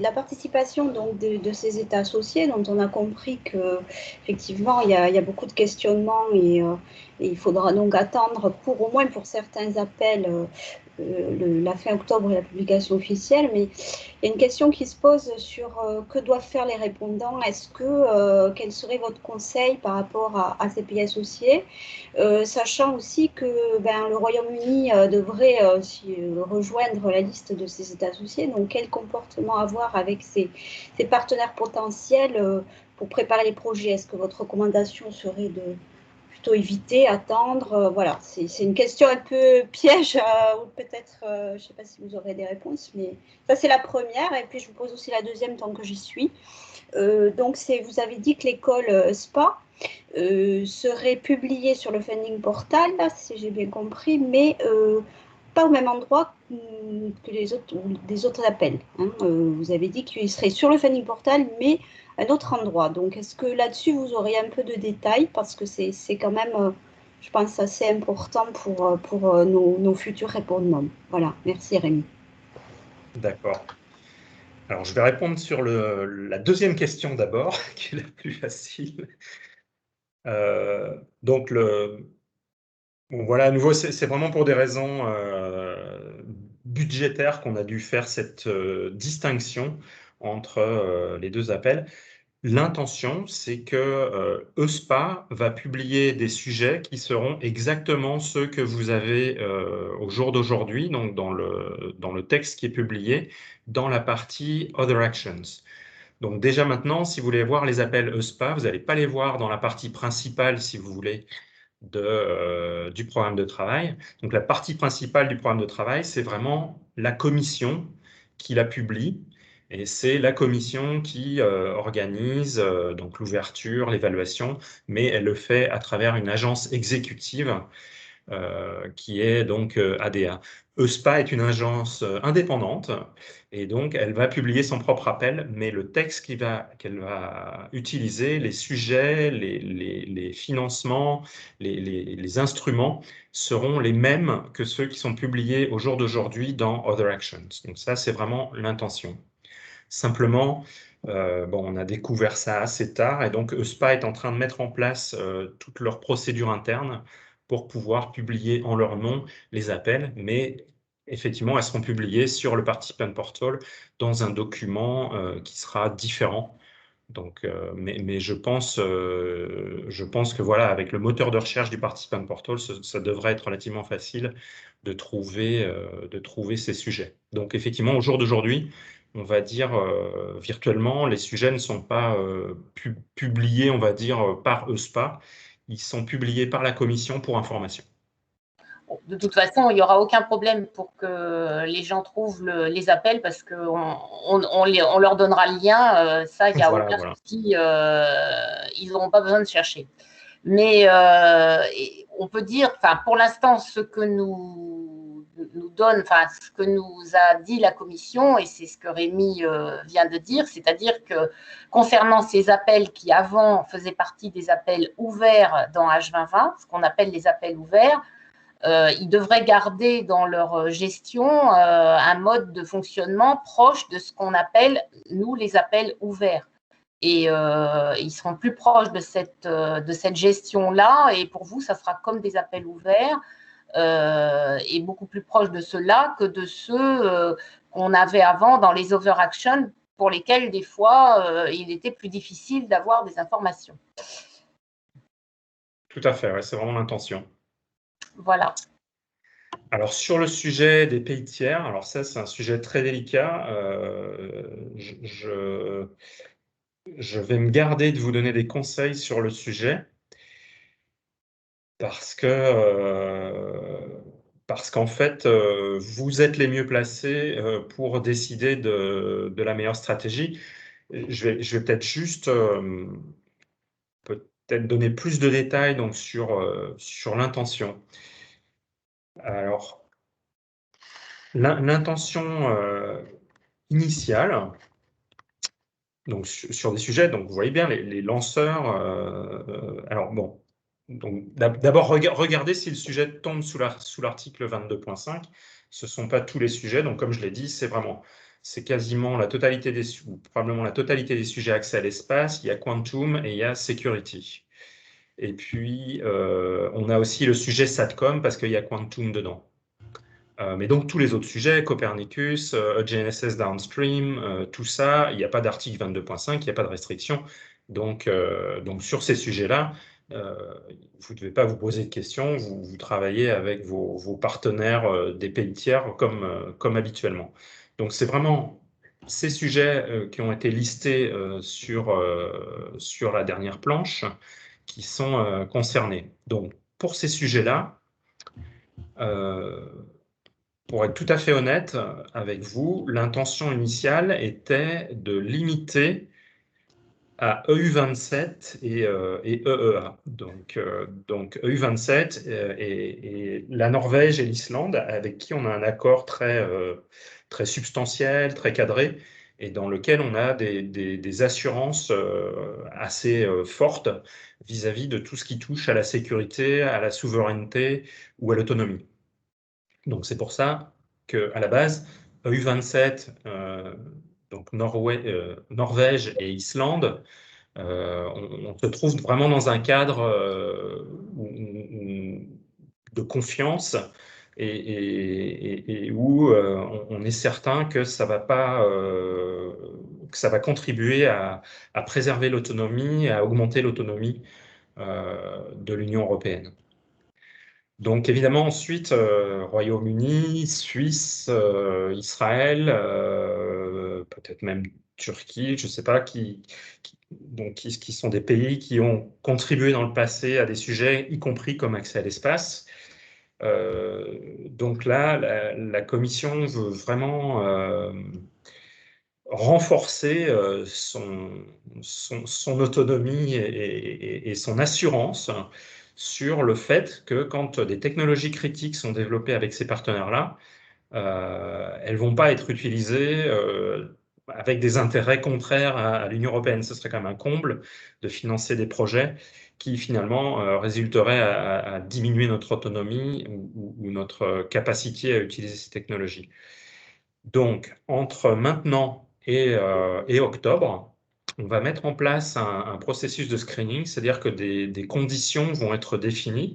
la participation donc, de ces États associés, dont on a compris qu'effectivement, il y a beaucoup de questionnements et il faudra donc attendre, au moins pour certains appels, la fin octobre et la publication officielle, mais il y a une question qui se pose sur que doivent faire les répondants. Quel serait votre conseil par rapport à ces pays associés, sachant aussi que le Royaume-Uni devrait rejoindre la liste de ces États associés. Donc, quel comportement avoir avec ces partenaires potentiels pour préparer les projets? Est-ce que votre recommandation serait de plutôt éviter, attendre? Voilà, c'est une question un peu piège, ou peut-être, je ne sais pas si vous aurez des réponses, mais ça c'est la première. Et puis je vous pose aussi la deuxième tant que j'y suis. Donc vous avez dit que l'école SPA serait publiée sur le funding portal, là, si j'ai bien compris, mais pas au même endroit que des autres appels. Hein. Vous avez dit qu'il serait sur le funding portal, mais à un autre endroit. Donc, est-ce que là-dessus, vous auriez un peu de détails? Parce que c'est quand même, je pense, assez important pour nos futurs répondants. Voilà, merci Rémi. D'accord. Alors, je vais répondre sur la deuxième question d'abord, qui est la plus facile. Donc, bon, voilà, à nouveau, c'est vraiment pour des raisons budgétaires qu'on a dû faire cette distinction entre les deux appels. L'intention, c'est que ESPA va publier des sujets qui seront exactement ceux que vous avez au jour d'aujourd'hui, donc dans le texte qui est publié, dans la partie Other Actions. Donc déjà maintenant, si vous voulez voir les appels ESPA, vous n'allez pas les voir dans la partie principale, si vous voulez, du programme de travail. Donc la partie principale du programme de travail, c'est vraiment la commission qui la publie. Et c'est la commission qui organise donc l'ouverture, l'évaluation, mais elle le fait à travers une agence exécutive qui est donc ADA. ESPA est une agence indépendante et donc elle va publier son propre appel, mais le texte qu'elle va utiliser, les sujets, les financements, les instruments seront les mêmes que ceux qui sont publiés au jour d'aujourd'hui dans Other Actions. Donc ça, c'est vraiment l'intention. Simplement, on a découvert ça assez tard et donc ESPA est en train de mettre en place toutes leurs procédures internes pour pouvoir publier en leur nom les appels, mais effectivement, elles seront publiées sur le Participant Portal dans un document qui sera différent. Donc, mais je pense que voilà, avec le moteur de recherche du Participant Portal, ça devrait être relativement facile de trouver ces sujets. Donc, effectivement, au jour d'aujourd'hui, on va dire virtuellement, les sujets ne sont pas publiés, on va dire, par ESPA. Ils sont publiés par la commission pour information. De toute façon, il n'y aura aucun problème pour que les gens trouvent les appels parce qu'on leur donnera le lien. Ça, il n'y a aucun souci. Ils n'auront pas besoin de chercher. Mais on peut dire, pour l'instant, ce que nous donne, ce que nous a dit la commission, et c'est ce que Rémi vient de dire, c'est-à-dire que concernant ces appels qui avant faisaient partie des appels ouverts dans H2020, ce qu'on appelle les appels ouverts, ils devraient garder dans leur gestion un mode de fonctionnement proche de ce qu'on appelle, nous, les appels ouverts. Et ils seront plus proches de cette gestion-là. Et pour vous, ça sera comme des appels ouverts et beaucoup plus proche de ceux-là que de ceux qu'on avait avant dans les overactions pour lesquels, des fois, il était plus difficile d'avoir des informations. Tout à fait, ouais, c'est vraiment l'intention. Voilà. Alors, sur le sujet des pays tiers, alors ça, c'est un sujet très délicat. Je vais me garder de vous donner des conseils sur le sujet parce qu'en fait, vous êtes les mieux placés pour décider de la meilleure stratégie. Je vais peut-être juste peut-être donner plus de détails donc, sur l'intention. Alors, l'intention initiale, donc sur des sujets, donc vous voyez bien les lanceurs. Alors bon, donc d'abord regardez si le sujet tombe sous l'article 22.5. Ce ne sont pas tous les sujets. Donc comme je l'ai dit, c'est quasiment la totalité ou probablement la totalité des sujets accès à l'espace. Il y a Quantum et il y a Security. Et puis on a aussi le sujet Satcom parce qu'il y a Quantum dedans. Mais donc, tous les autres sujets, Copernicus, GNSS Downstream, tout ça, il n'y a pas d'article 22.5, il n'y a pas de restriction. Donc sur ces sujets-là, vous ne devez pas vous poser de questions, vous travaillez avec vos partenaires des pays tiers comme habituellement. Donc, c'est vraiment ces sujets qui ont été listés sur la dernière planche qui sont concernés. Donc, pour ces sujets-là, pour être tout à fait honnête avec vous, l'intention initiale était de limiter à EU27 et EEA. Donc EU27 et la Norvège et l'Islande, avec qui on a un accord très substantiel, très cadré, et dans lequel on a des assurances assez fortes vis-à-vis de tout ce qui touche à la sécurité, à la souveraineté ou à l'autonomie. Donc c'est pour ça qu'à la base, EU27, donc Norvège et Islande, on se trouve vraiment dans un cadre de confiance et où on est certain que ça va pas, que ça va contribuer à préserver l'autonomie, à augmenter l'autonomie de l'Union européenne. Donc évidemment ensuite, Royaume-Uni, Suisse, Israël, peut-être même Turquie, je ne sais pas, qui sont des pays qui ont contribué dans le passé à des sujets, y compris comme accès à l'espace. Donc là, la Commission veut vraiment renforcer son autonomie et son assurance sur le fait que quand des technologies critiques sont développées avec ces partenaires-là, elles ne vont pas être utilisées avec des intérêts contraires à l'Union européenne. Ce serait quand même un comble de financer des projets qui finalement résulteraient à diminuer notre autonomie ou notre capacité à utiliser ces technologies. Donc, entre maintenant et octobre, on va mettre en place un processus de screening, c'est-à-dire que des conditions vont être définies,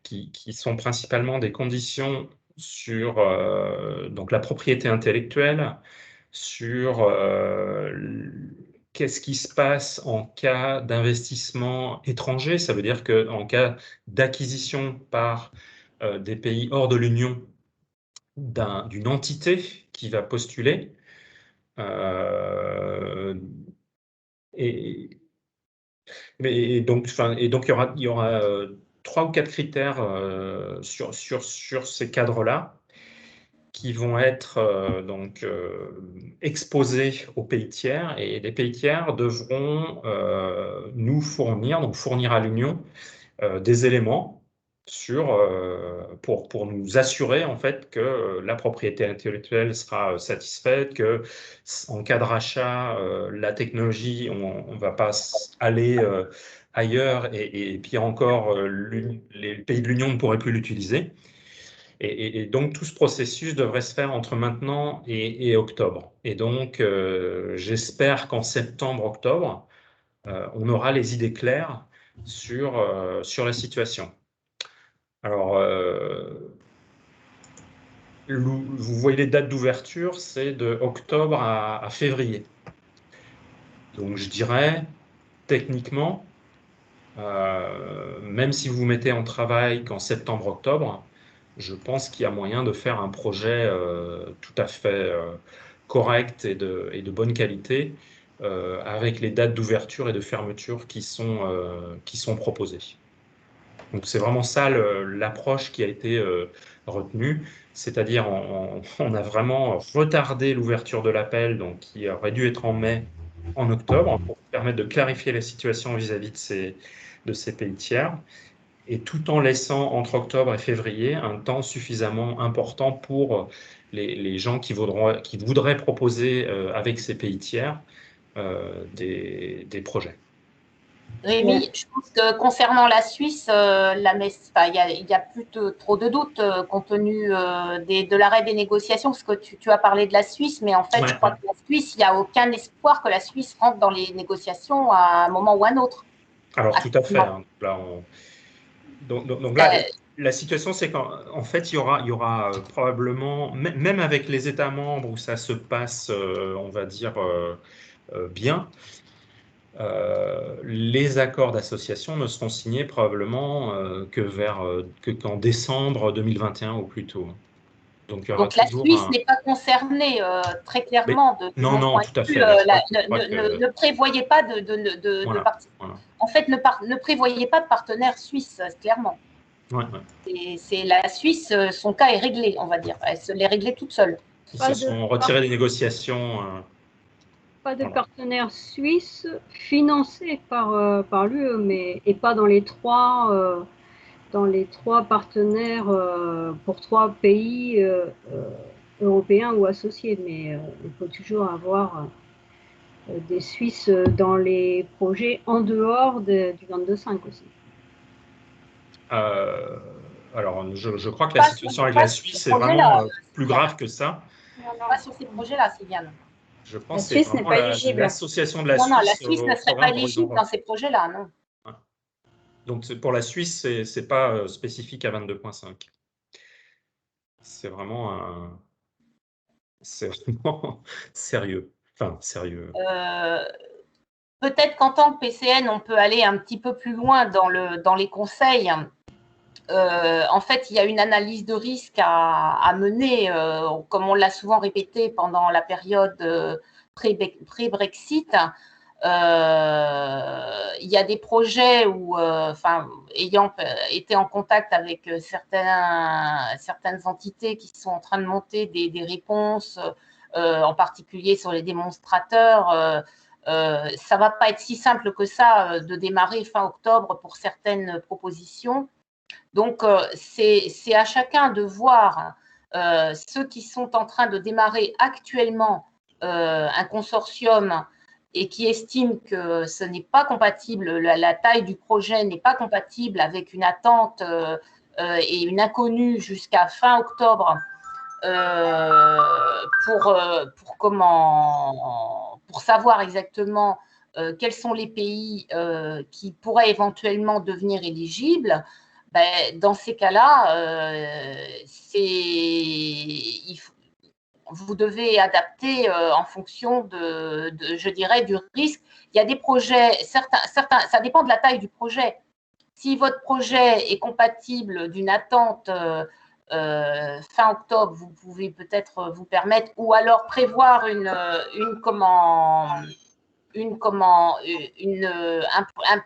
qui sont principalement des conditions sur donc la propriété intellectuelle, sur qu'est-ce qui se passe en cas d'investissement étranger. Ça veut dire qu'en cas d'acquisition par des pays hors de l'Union d'une entité qui va postuler, et donc il y aura 3 ou 4 critères sur ces cadres-là qui vont être exposés aux pays tiers, et les pays tiers devront nous fournir à l'Union des éléments pour nous assurer en fait que la propriété intellectuelle sera satisfaite, que en cas de rachat, la technologie, on ne va pas aller ailleurs et pire encore, les pays de l'Union ne pourraient plus l'utiliser. Et donc tout ce processus devrait se faire entre maintenant et octobre. Et donc j'espère qu'en septembre-octobre, on aura les idées claires sur la situation. Alors, vous voyez les dates d'ouverture, c'est de octobre à février. Donc, je dirais, techniquement, même si vous mettez en travail qu'en septembre-octobre, je pense qu'il y a moyen de faire un projet tout à fait correct et de bonne qualité, avec les dates d'ouverture et de fermeture qui sont proposées. Donc c'est vraiment ça l'approche qui a été retenue, c'est-à-dire on a vraiment retardé l'ouverture de l'appel, donc qui aurait dû être en mai, en octobre, pour permettre de clarifier la situation vis-à-vis de ces pays tiers, et tout en laissant entre octobre et février un temps suffisamment important pour les gens qui voudraient proposer avec ces pays tiers des projets. Rémi, je pense que concernant la Suisse, il y a plus trop de doutes compte tenu de l'arrêt des négociations, parce que tu as parlé de la Suisse, mais en fait, je crois que la Suisse, il n'y a aucun espoir que la Suisse rentre dans les négociations à un moment ou à un autre. Alors, tout à fait. Hein. Là, donc là, La situation, c'est qu'en fait, il y aura probablement, même avec les États membres où ça se passe, on va dire, bien, les accords d'association ne seront signés probablement qu'en décembre 2021 ou plus tôt. Donc, il y aura Donc la toujours Suisse n'est pas concernée très clairement de non, mon non, point tout à de vue. fait. Ne prévoyez pas de Voilà, parti. voilà. En fait, ne prévoyez pas de partenaire suisse, clairement. Ouais, ouais. C'est la Suisse, son cas est réglé, on va dire. Elle se l'est réglée toute seule. Ils se sont retirés des négociations. Pas de Voilà. partenaire suisse financé par l'UE, et pas dans les trois partenaires pour 3 pays européens ou associés. Mais il faut toujours avoir des Suisses dans les projets en dehors du 22.5 aussi. Alors, je crois que la situation avec la Suisse est vraiment plus grave que ça. Pas sur ces projets-là, Sylviane. Je pense que c'est vraiment l'association de la Suisse. Non, la Suisse ne serait pas éligible dans ces projets-là, non. Ouais. Donc, pour la Suisse, ce n'est pas spécifique à 22.5. C'est vraiment sérieux. Enfin, sérieux. Peut-être qu'en tant que PCN, on peut aller un petit peu plus loin dans les conseils. En fait, il y a une analyse de risque à mener, comme on l'a souvent répété pendant la période pré-Brexit. Il y a des projets où, ayant été en contact avec certaines entités qui sont en train de monter des réponses, en particulier sur les démonstrateurs, ça ne va pas être si simple que ça de démarrer fin octobre pour certaines propositions. Donc, c'est à chacun de voir ceux qui sont en train de démarrer actuellement un consortium et qui estiment que ce n'est pas compatible, la taille du projet n'est pas compatible avec une attente et une inconnue jusqu'à fin octobre pour savoir exactement quels sont les pays qui pourraient éventuellement devenir éligibles. Dans ces cas-là, vous devez adapter en fonction je dirais, du risque. Il y a des projets, certains, ça dépend de la taille du projet. Si votre projet est compatible d'une attente fin octobre, vous pouvez peut-être vous permettre, ou alors prévoir un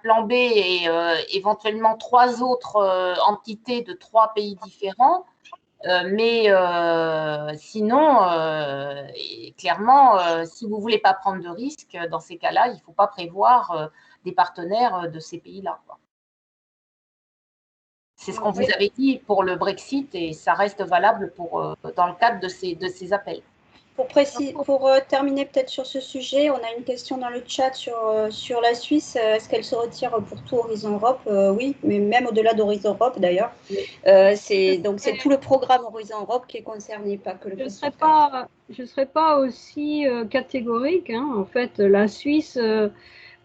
plan B et éventuellement 3 autres entités de 3 pays différents. Mais sinon, clairement, si vous ne voulez pas prendre de risques, dans ces cas-là, il ne faut pas prévoir des partenaires de ces pays-là. C'est ce qu'on vous avait dit pour le Brexit et ça reste valable dans le cadre de ces appels. Pour terminer peut-être sur ce sujet, on a une question dans le chat sur la Suisse. Est-ce qu'elle se retire pour tout Horizon Europe? Oui, mais même au-delà d'Horizon Europe d'ailleurs. Donc c'est tout le programme Horizon Europe qui est concerné, pas que le PCN. Je ne serais pas aussi catégorique. Hein. En fait, la Suisse,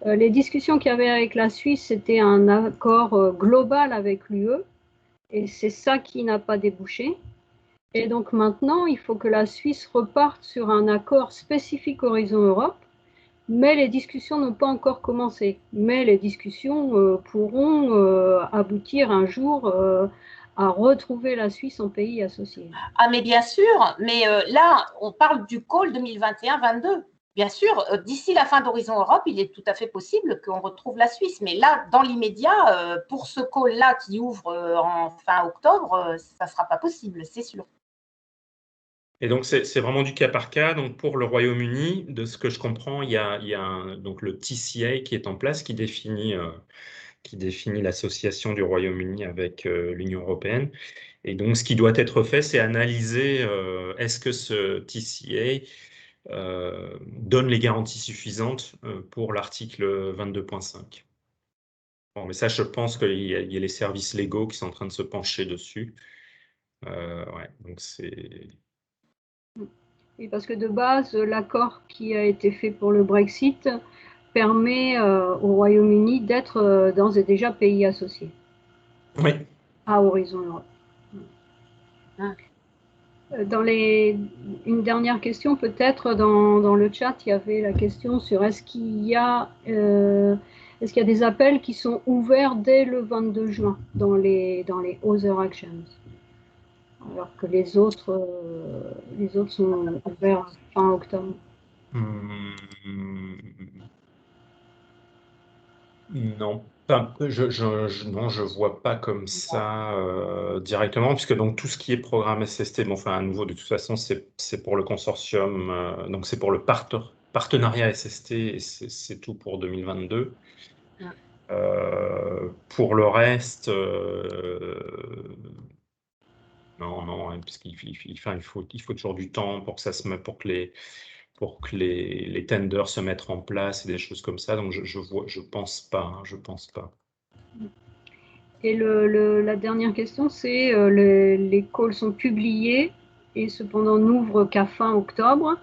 les discussions qu'il y avait avec la Suisse, c'était un accord global avec l'UE. Et c'est ça qui n'a pas débouché. Et donc maintenant, il faut que la Suisse reparte sur un accord spécifique Horizon Europe, mais les discussions n'ont pas encore commencé. Mais les discussions pourront aboutir un jour à retrouver la Suisse en pays associé. Ah, mais bien sûr, mais là, on parle du call 2021-22. Bien sûr, d'ici la fin d'Horizon Europe, il est tout à fait possible qu'on retrouve la Suisse. Mais là, dans l'immédiat, pour ce call-là qui ouvre en fin octobre, ça ne sera pas possible, c'est sûr. Et donc, c'est vraiment du cas par cas. Donc, pour le Royaume-Uni, de ce que je comprends, il y a donc le TCA qui est en place, qui définit l'association du Royaume-Uni avec l'Union européenne. Et donc, ce qui doit être fait, c'est analyser est-ce que ce TCA donne les garanties suffisantes pour l'article 22.5. Bon, mais ça, je pense qu'il y a les services légaux qui sont en train de se pencher dessus. Ouais, donc c'est... Oui, parce que de base, l'accord qui a été fait pour le Brexit permet au Royaume-Uni d'être d'ores et déjà pays associé. Oui, à Horizon Europe. Une dernière question, peut-être dans le chat, il y avait la question sur est-ce qu'il y a des appels qui sont ouverts dès le 22 juin dans les Other Actions, alors que les autres sont ouverts fin octobre. Non, je vois pas comme ça directement, puisque donc tout ce qui est programme SST, bon, enfin à nouveau de toute façon c'est pour le consortium, donc c'est pour le partenariat SST et c'est tout pour 2022. Pour le reste, non, hein, puisqu'il faut toujours du temps pour que ça se pour que les tenders se mettent en place et des choses comme ça. Donc je pense pas. Et la dernière question, c'est les calls sont publiés et cependant n'ouvrent qu'à fin octobre.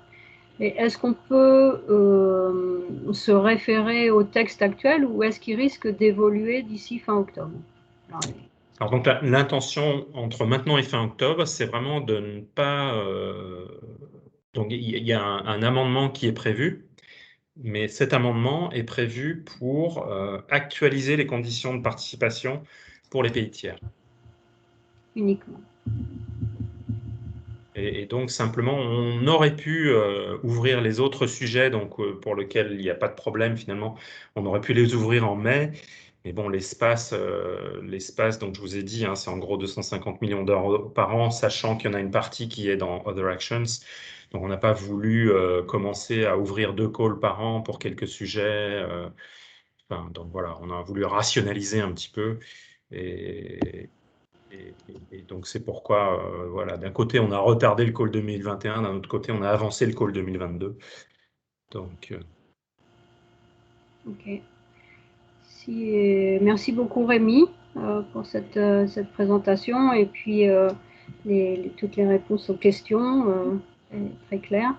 Et est-ce qu'on peut se référer au texte actuel ou est-ce qu'il risque d'évoluer d'ici fin octobre? Alors donc l'intention entre maintenant et fin octobre, c'est vraiment de ne pas... donc il y a un amendement qui est prévu, mais cet amendement est prévu pour actualiser les conditions de participation pour les pays tiers. Uniquement. Et donc simplement, on aurait pu ouvrir les autres sujets donc, pour lesquels il n'y a pas de problème finalement. On aurait pu les ouvrir en mai. Mais bon, l'espace, donc je vous ai dit, hein, c'est en gros 250 millions d'euros par an, sachant qu'il y en a une partie qui est dans Other Actions. Donc on n'a pas voulu commencer à ouvrir 2 calls par an pour quelques sujets. Donc voilà, on a voulu rationaliser un petit peu. Et donc c'est pourquoi, voilà, d'un côté on a retardé le call 2021, d'un autre côté on a avancé le call 2022. Donc, ok. Merci beaucoup Rémi pour cette présentation et puis toutes les réponses aux questions, très claires.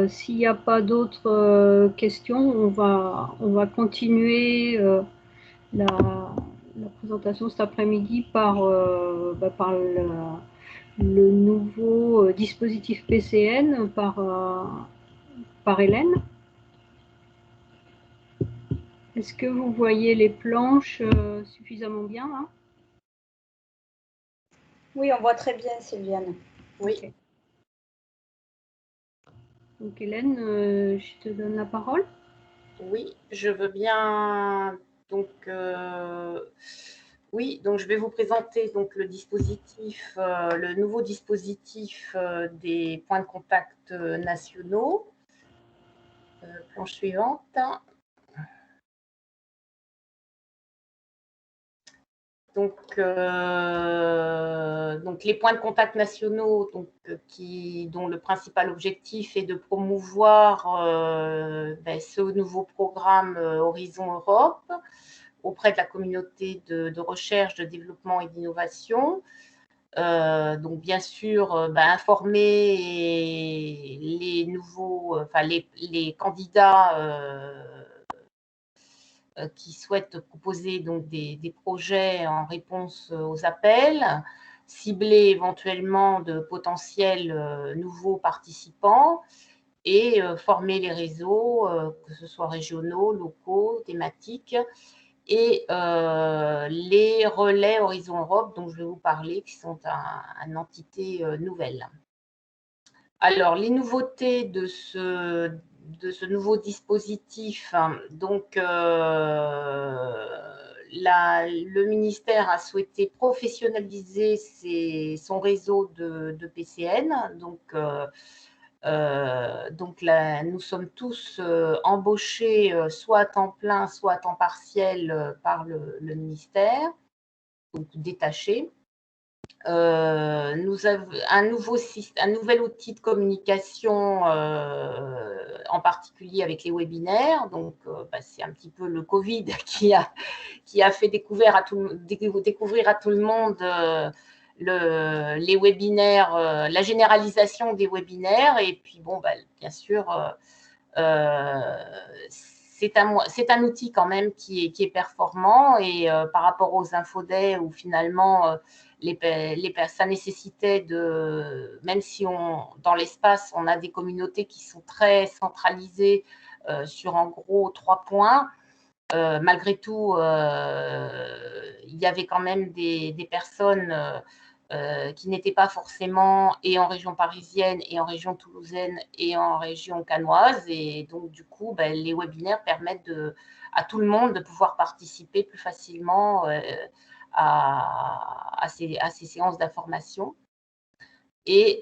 S'il n'y a pas d'autres questions, on va continuer la présentation cet après-midi par le nouveau dispositif PCN par Hélène. Est-ce que vous voyez les planches suffisamment bien là? Oui, on voit très bien, Sylviane. Oui. Okay. Donc Hélène, je te donne la parole. Oui, je veux bien. Donc, oui, donc je vais vous présenter donc le dispositif, le nouveau dispositif des points de contact nationaux. Planche suivante. Donc les points de contact nationaux, dont le principal objectif est de promouvoir ce nouveau programme Horizon Europe auprès de la communauté de recherche, de développement et d'innovation. Donc bien sûr, informer les nouveaux, les candidats qui souhaitent proposer donc des projets en réponse aux appels, cibler éventuellement de potentiels nouveaux participants et former les réseaux, que ce soit régionaux, locaux, thématiques, et les relais Horizon Europe dont je vais vous parler, qui sont une entité nouvelle. Alors, les nouveautés de ce nouveau dispositif, donc le ministère a souhaité professionnaliser son réseau de PCN. Donc là, nous sommes tous embauchés soit à temps plein, soit à temps partiel par le ministère, donc détachés. Nous avons un nouvel outil de communication, en particulier avec les webinaires. Donc, c'est un petit peu le Covid qui a fait découvrir à tout le monde les webinaires, la généralisation des webinaires. Et puis, bon, bien sûr, un outil quand même qui est performant et par rapport aux infodays où finalement ça nécessitait même si dans l'espace on a des communautés qui sont très centralisées sur en gros 3 points, malgré tout il y avait quand même des personnes qui n'étaient pas forcément et en région parisienne et en région toulousaine et en région cannoise. Et donc, du coup, les webinaires permettent à tout le monde de pouvoir participer plus facilement à ces séances d'information. Et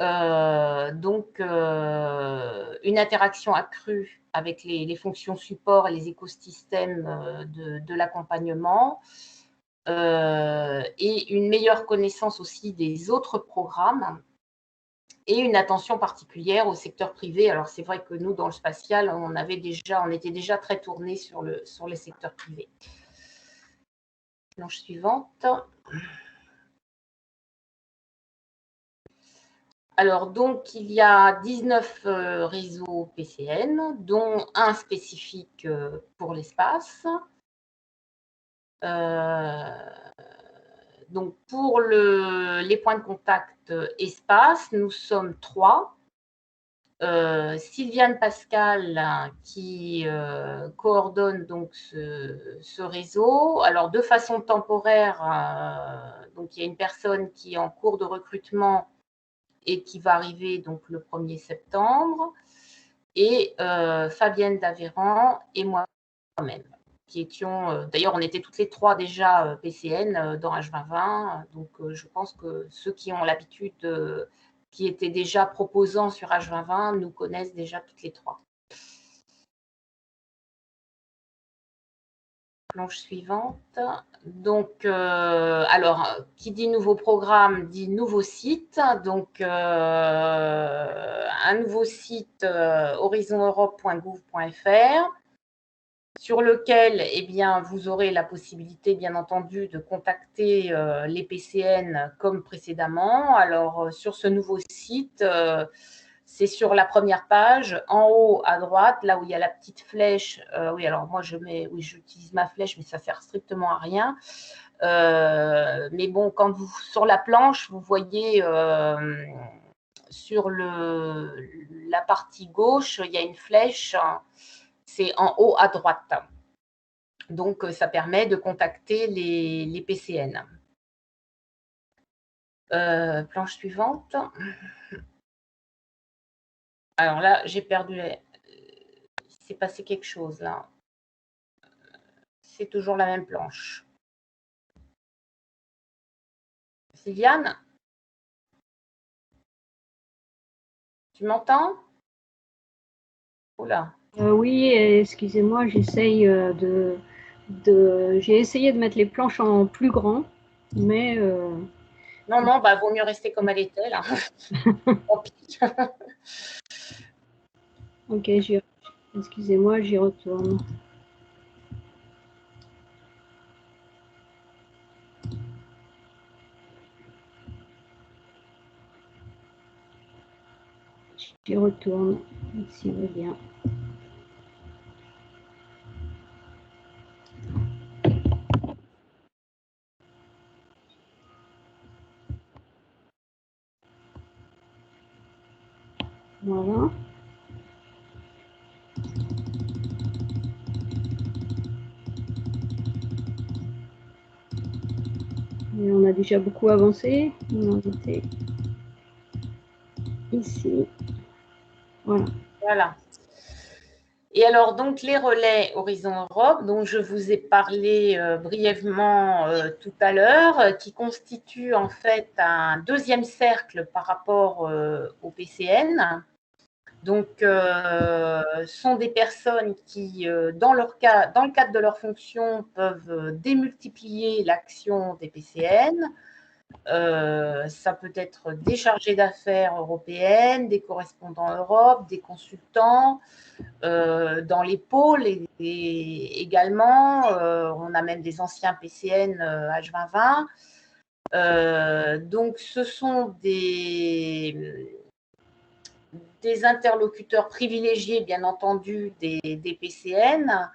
donc, une interaction accrue avec les fonctions support et les écosystèmes de l'accompagnement. Et une meilleure connaissance aussi des autres programmes et une attention particulière au secteur privé. Alors, c'est vrai que nous, dans le spatial, on était déjà très tournés sur les secteurs privés. Planche suivante. Alors, donc, il y a 19 réseaux PCN, dont un spécifique pour l'espace. Donc, pour les points de contact espace, nous sommes 3. Sylviane Pascal qui coordonne donc ce réseau. Alors, de façon temporaire, donc il y a une personne qui est en cours de recrutement et qui va arriver donc le 1er septembre. Et Fabienne Daveyran et moi-même. Qui étions, d'ailleurs, on était toutes les 3 déjà PCN dans H2020. Donc, je pense que ceux qui ont l'habitude, qui étaient déjà proposants sur H2020, nous connaissent déjà toutes les 3. Planche suivante. Donc, alors, qui dit nouveau programme dit nouveau site. Donc, un nouveau site horizoneurope.gouv.fr sur lequel vous aurez la possibilité, bien entendu, de contacter les PCN comme précédemment. Alors, sur ce nouveau site, c'est sur la première page, en haut à droite, là où il y a la petite flèche. Oui, alors moi, j'utilise ma flèche, mais ça ne sert strictement à rien. Mais bon, sur la planche, vous voyez sur la partie gauche, il y a une flèche. C'est en haut à droite. Donc, ça permet de contacter les PCN. Planche suivante. Alors là, j'ai perdu. Il s'est passé quelque chose là. C'est toujours la même planche. Sylviane? Tu m'entends? Oula. Oui, excusez-moi, j'ai essayé de mettre les planches en plus grand, mais... Non, vaut mieux rester comme elle était, là. Ok, excusez-moi, j'y retourne. J'y retourne, s'il veut bien. Voilà. Et on a déjà beaucoup avancé. On en était ici. Voilà. Voilà. Et alors, donc, les relais Horizon Europe, dont je vous ai parlé brièvement tout à l'heure, qui constituent en fait un deuxième cercle par rapport au PCN. Donc, sont des personnes qui, dans le cadre de leur fonction, peuvent démultiplier l'action des PCN. Ça peut être des chargés d'affaires européennes, des correspondants Europe, des consultants, dans les pôles et également, on a même des anciens PCN H2020. Donc, ce sont des des interlocuteurs privilégiés, bien entendu, des PCN.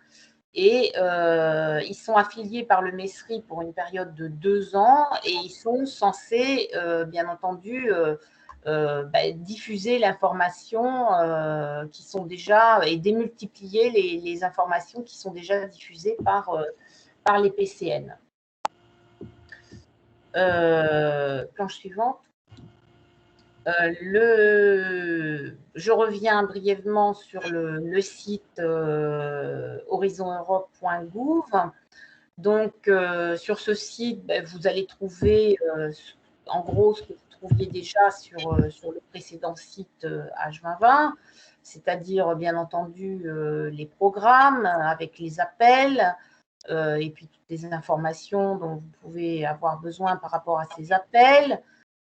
Et ils sont affiliés par le MESRI pour une période de 2 ans et ils sont censés, bien entendu, diffuser l'information qui sont déjà et démultiplier les informations qui sont déjà diffusées par les PCN. Planche suivante. Je reviens brièvement sur le site horizoneurope.gouv. Donc, sur ce site, vous allez trouver en gros ce que vous trouviez déjà sur le précédent site H2020, c'est-à-dire bien entendu les programmes avec les appels et puis toutes les informations dont vous pouvez avoir besoin par rapport à ces appels.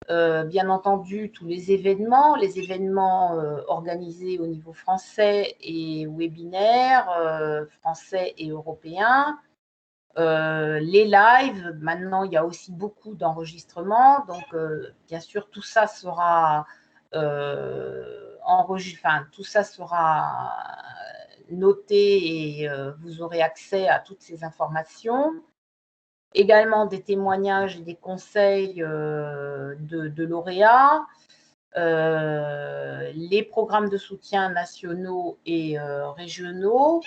Bien entendu, tous les événements organisés au niveau français et webinaires français et européens. Les lives, maintenant, il y a aussi beaucoup d'enregistrements. Donc, bien sûr, tout ça sera tout ça sera noté et vous aurez accès à toutes ces informations. Également des témoignages et des conseils de lauréats, les programmes de soutien nationaux et régionaux,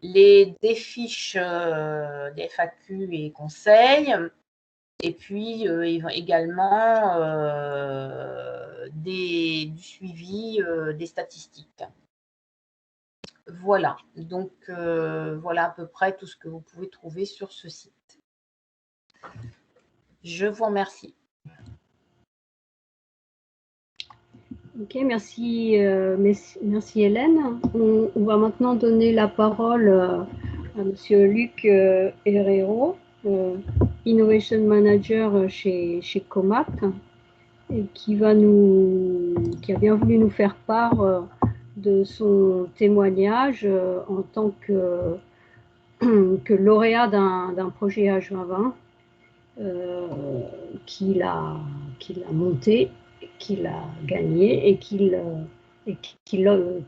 des fiches des FAQ et conseils, et puis également du suivi des statistiques. Voilà, donc voilà à peu près tout ce que vous pouvez trouver sur ce site. Je vous remercie. Ok, merci Hélène. On va maintenant donner la parole à Monsieur Luc Herrero, Innovation Manager chez Comat, et qui a bien voulu nous faire part de son témoignage en tant que lauréat d'un projet H2020 qu'il a monté, qu'il a gagné et qu'il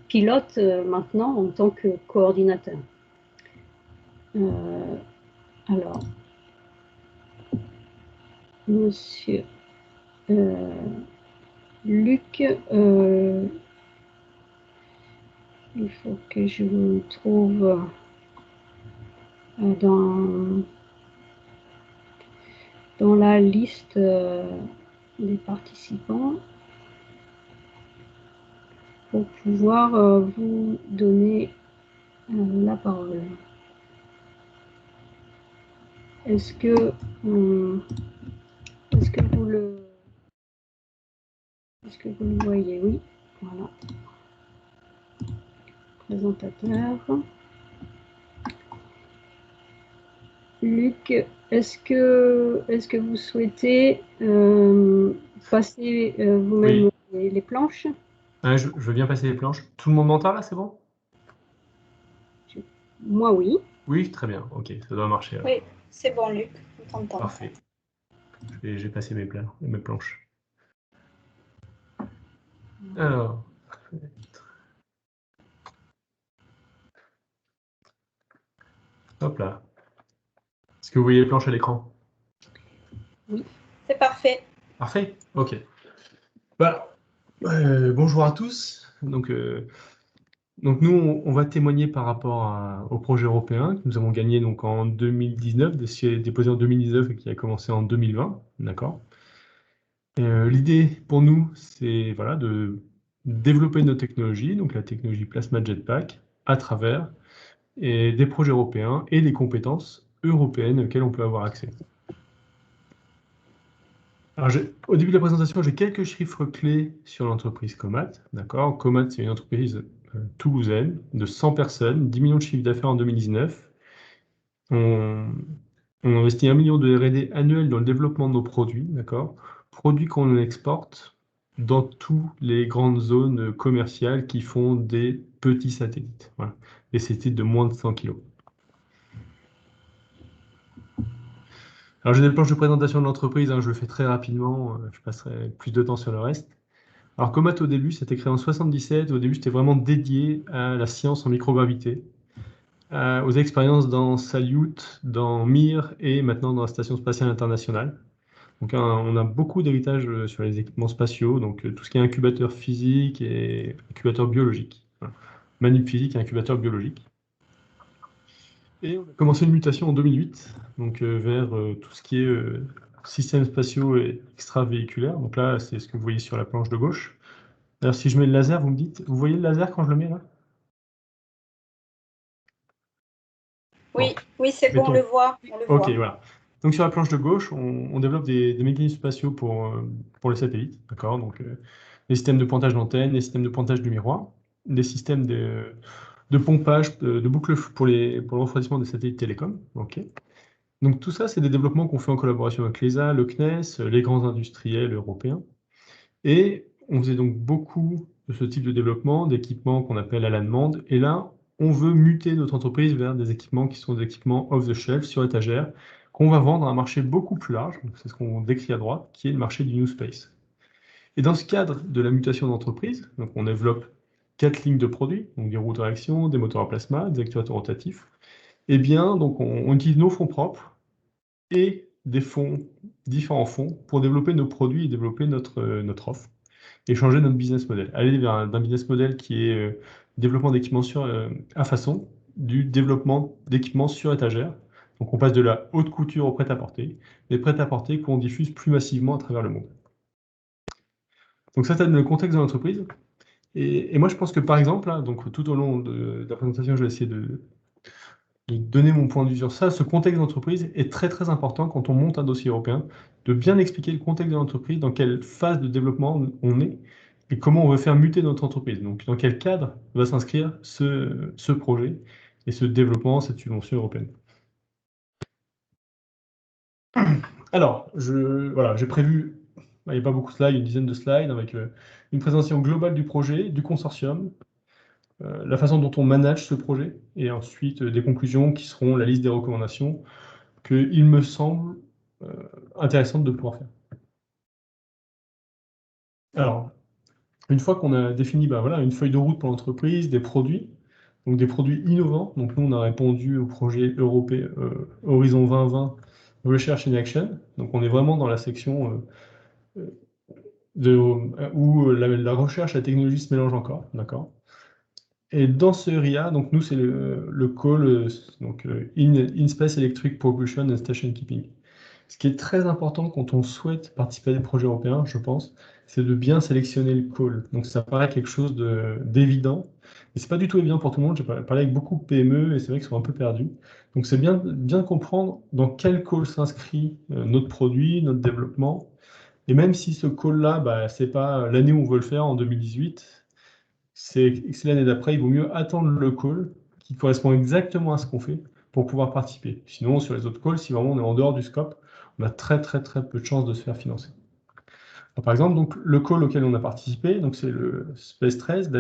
pilote maintenant en tant que coordinateur. Alors, Monsieur Luc, il faut que je vous trouve dans la liste des participants pour pouvoir vous donner la parole. Est-ce que vous le voyez? Oui, voilà. Présentateur. Luc, est-ce que vous souhaitez passer vous-même les planches? Je veux bien passer les planches. Tout le monde m'entend là, c'est bon? Moi, oui. Oui, très bien. Ok, ça doit marcher. Oui, c'est bon, Luc. On t'entend. Parfait. J'ai passé mes planches. Alors, hop là. Est-ce que vous voyez les planches à l'écran? Oui, c'est parfait. Parfait, ok. Bonjour à tous. Donc nous, on va témoigner par rapport au projet européen que nous avons gagné donc en 2019, déposé en 2019 et qui a commencé en 2020, d'accord. L'idée pour nous, c'est voilà, de développer nos technologies, donc la technologie Plasma Jetpack, à travers des projets européens et des compétences européennes auxquelles on peut avoir accès. Alors, au début de la présentation, j'ai quelques chiffres clés sur l'entreprise Comat. D'accord. Comat, c'est une entreprise toulousaine de 100 personnes, 10 millions de chiffre d'affaires en 2019. On investit 1 million de R&D annuel dans le développement de nos produits, d'accord. Produits qu'on exporte dans toutes les grandes zones commerciales qui font des petits satellites. Voilà. Des satellites de moins de 100 kg. Alors, j'ai des planches de présentation de l'entreprise, je le fais très rapidement, je passerai plus de temps sur le reste. Alors, Comat, au début, c'était créé en 77. Au début, c'était vraiment dédié à la science en microgravité, aux expériences dans Salyut, dans Mir et maintenant dans la Station spatiale internationale. Donc, on a beaucoup d'héritage sur les équipements spatiaux, donc tout ce qui est incubateur physique et incubateur biologique. Voilà. Manip physique et incubateur biologique. Et on a commencé une mutation en 2008, donc vers tout ce qui est systèmes spatiaux et extravéhiculaires. Donc là, c'est ce que vous voyez sur la planche de gauche. D'ailleurs, si je mets le laser, vous me dites, vous voyez le laser quand je le mets là? Oui, Bon. oui, c'est bon, on le voit. Ok, voilà. Donc sur la planche de gauche, on développe des mécanismes spatiaux pour les satellites, d'accord? Donc les systèmes de pointage d'antenne, les systèmes de pointage du miroir, des systèmes de pompage, de boucles pour le refroidissement des satellites télécoms, ok? Donc tout ça, c'est des développements qu'on fait en collaboration avec l'ESA, le CNES, les grands industriels européens. Et on faisait donc beaucoup de ce type de développement, d'équipements qu'on appelle à la demande. Et là, on veut muter notre entreprise vers des équipements qui sont des équipements off-the-shelf, sur étagère, qu'on va vendre à un marché beaucoup plus large, c'est ce qu'on décrit à droite, qui est le marché du New Space. Et dans ce cadre de la mutation d'entreprise, donc on développe 4 lignes de produits, donc des roues de réaction, des moteurs à plasma, des actuateurs rotatifs. Eh bien, donc on utilise nos fonds propres et des fonds, différents fonds, pour développer nos produits et développer notre offre et changer notre business model. Aller vers d'un business model qui est développement d'équipements à façon, du développement d'équipements sur étagère. Donc on passe de la haute couture au prêt-à-porter, des prêt-à-porter qu'on diffuse plus massivement à travers le monde. Donc ça donne le contexte de l'entreprise. Et moi je pense que par exemple, là, donc tout au long de la présentation, je vais essayer de donner mon point de vue sur ça. Ce contexte d'entreprise est très très important quand on monte un dossier européen, de bien expliquer le contexte de l'entreprise, dans quelle phase de développement on est et comment on veut faire muter notre entreprise. Donc dans quel cadre va s'inscrire ce projet et ce développement, cette subvention européenne. Alors, voilà, j'ai prévu, il n'y a pas beaucoup de slides, une dizaine de slides avec une présentation globale du projet, du consortium, la façon dont on manage ce projet, et ensuite des conclusions qui seront la liste des recommandations qu'il me semble intéressant de pouvoir faire. Alors, une fois qu'on a défini voilà, une feuille de route pour l'entreprise, des produits, donc des produits innovants, donc nous on a répondu au projet européen Horizon 2020 Research in Action, donc on est vraiment dans la section où la recherche et la technologie se mélangent encore, d'accord? Et dans ce RIA, donc nous c'est le call in Space Electric Propulsion and Station Keeping. Ce qui est très important quand on souhaite participer à des projets européens, je pense, c'est de bien sélectionner le call. Donc ça paraît quelque chose d'évident, mais c'est pas du tout évident pour tout le monde. J'ai parlé avec beaucoup de PME et c'est vrai qu'ils sont un peu perdus. Donc c'est bien comprendre dans quel call s'inscrit notre produit, notre développement. Et même si ce call-là, c'est pas l'année où on veut le faire, en 2018, c'est l'année d'après, il vaut mieux attendre le call qui correspond exactement à ce qu'on fait pour pouvoir participer. Sinon, sur les autres calls, si vraiment on est en dehors du scope, on a très très très peu de chances de se faire financer. Alors, par exemple, donc, le call auquel on a participé, c'est le Space 13,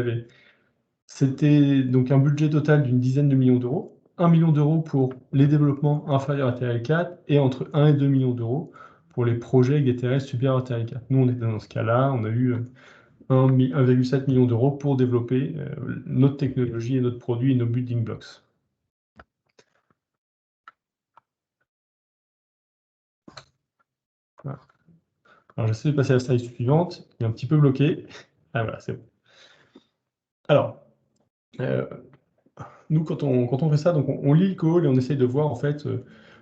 c'était donc un budget total d'une dizaine de millions d'euros, 1 million d'euros pour les développements inférieurs à TRL4 et entre 1 et 2 millions d'euros pour les projets GTRL supérieurs à TRL4. Nous, on était dans ce cas-là, on a eu 1,7 million d'euros pour développer notre technologie et notre produit et nos building blocks. Voilà. Alors, j'essaie de passer à la slide suivante. Il est un petit peu bloqué. Ah, voilà, c'est bon. Alors, nous, quand on fait ça, donc on lit le call et on essaye de voir en fait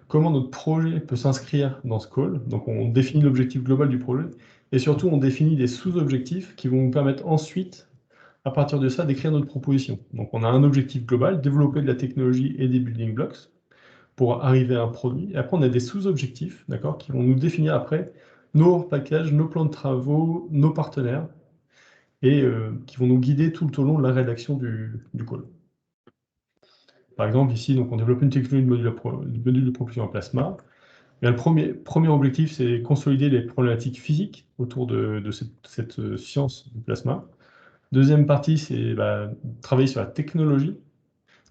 comment notre projet peut s'inscrire dans ce call. Donc, on définit l'objectif global du projet et surtout, on définit des sous-objectifs qui vont nous permettre ensuite, à partir de ça, d'écrire notre proposition. Donc, on a un objectif global, développer de la technologie et des building blocks pour arriver à un produit. Et après, on a des sous-objectifs, d'accord, qui vont nous définir après nos packages, nos plans de travaux, nos partenaires, et qui vont nous guider tout au long de la rédaction du call. Par exemple, ici, donc, on développe une technologie de module de propulsion en plasma. Et le premier objectif, c'est consolider les problématiques physiques autour de cette science du plasma. Deuxième partie, c'est travailler sur la technologie,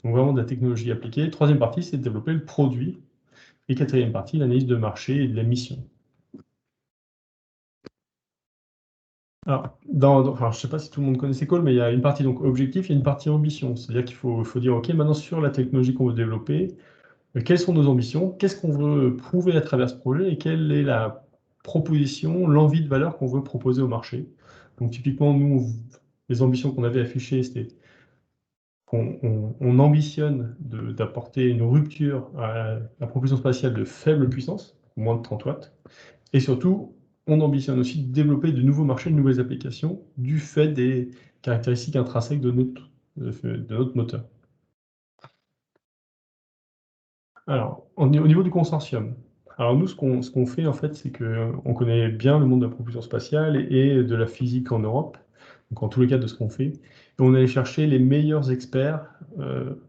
donc vraiment de la technologie appliquée. Troisième partie, c'est de développer le produit. Et quatrième partie, l'analyse de marché et de la mission. Alors, je ne sais pas si tout le monde connaît ces calls, mais il y a une partie donc objectif et une partie ambition. C'est-à-dire qu'il faut dire, OK, maintenant sur la technologie qu'on veut développer, quelles sont nos ambitions, qu'est-ce qu'on veut prouver à travers ce projet et quelle est la proposition, l'envie de valeur qu'on veut proposer au marché. Donc typiquement, nous, les ambitions qu'on avait affichées, c'était qu'on ambitionne d'apporter une rupture à la propulsion spatiale de faible puissance, moins de 30 watts, et surtout, on ambitionne aussi de développer de nouveaux marchés, de nouvelles applications, du fait des caractéristiques intrinsèques de notre moteur. Alors, au niveau du consortium, alors nous, ce qu'on fait, en fait, c'est qu'on connaît bien le monde de la propulsion spatiale et de la physique en Europe, donc en tous les cas de ce qu'on fait, et on allait chercher les meilleurs experts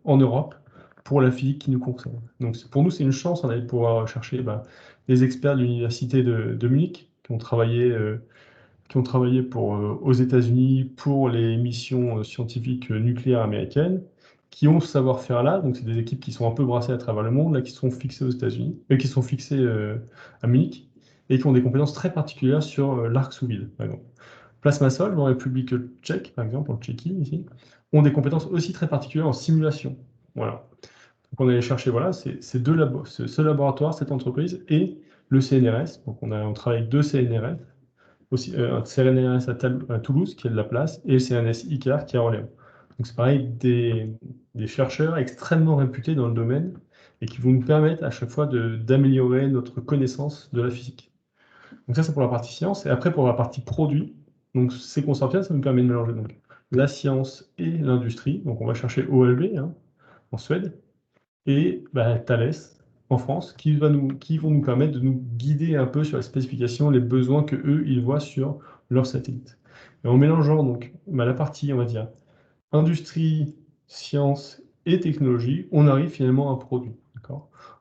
en Europe pour la physique qui nous concerne. Donc pour nous, c'est une chance, on allait pouvoir chercher des experts de l'université de Munich qui ont travaillé aux États-Unis pour les missions scientifiques nucléaires américaines, qui ont ce savoir-faire là. Donc, c'est des équipes qui sont un peu brassées à travers le monde, là, qui sont fixées aux États-Unis, qui sont fixées à Munich, et qui ont des compétences très particulières sur l'arc sous vide, par exemple. Plasmasol, en République tchèque, par exemple, en Tchéquie, ici, ont des compétences aussi très particulières en simulation. Voilà. Donc, on allait chercher, voilà, ce laboratoire, cette entreprise, et le CNRS. Donc, on travaille avec deux CNRS, aussi un CNRS à Toulouse, qui est de la place, et le CNRS ICAR, qui est à Orléans. Donc c'est pareil, des chercheurs extrêmement réputés dans le domaine, et qui vont nous permettre à chaque fois d'améliorer notre connaissance de la physique. Donc ça, c'est pour la partie science. Et après, pour la partie produit, donc ces consortiums, ça nous permet de mélanger donc, la science et l'industrie. Donc on va chercher OLB en Suède, et Thales en France, qui vont nous permettre de nous guider un peu sur les spécifications, les besoins que eux ils voient sur leur satellite. Et en mélangeant donc la partie, on va dire, industrie, science et technologie, on arrive finalement à un produit.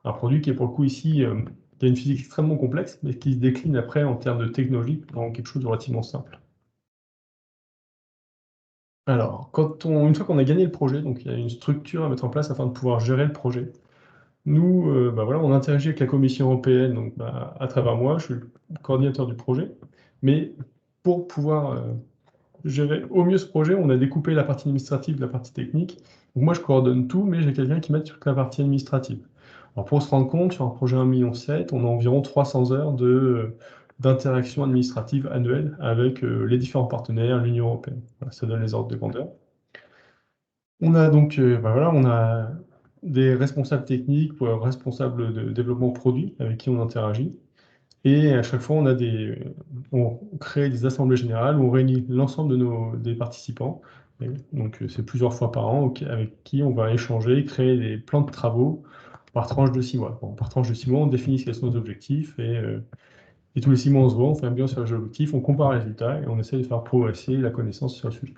Un produit qui est pour le coup ici, qui a une physique extrêmement complexe, mais qui se décline après en termes de technologie dans quelque chose de relativement simple. Alors, une fois qu'on a gagné le projet, donc il y a une structure à mettre en place afin de pouvoir gérer le projet. Nous, voilà, on interagit avec la Commission européenne, donc à travers moi, je suis le coordinateur du projet. Mais pour pouvoir gérer au mieux ce projet, on a découpé la partie administrative de la partie technique. Donc moi, je coordonne tout, mais j'ai quelqu'un qui m'aide sur la partie administrative. Alors pour se rendre compte, sur un projet 1,7 million, on a environ 300 heures d'interaction administrative annuelle avec les différents partenaires, l'Union européenne. Voilà, ça donne les ordres de grandeur. On a donc voilà, on a des responsables techniques, responsables de développement produit avec qui on interagit. Et à chaque fois, on crée des assemblées générales où on réunit l'ensemble des participants. Et donc, c'est plusieurs fois par an avec qui on va échanger, créer des plans de travaux par tranche de 6 mois. Bon, par tranche de 6 mois, on définit quels sont nos objectifs et tous les 6 mois, on se voit, on fait un bilan sur les objectifs, on compare les résultats et on essaie de faire progresser la connaissance sur le sujet.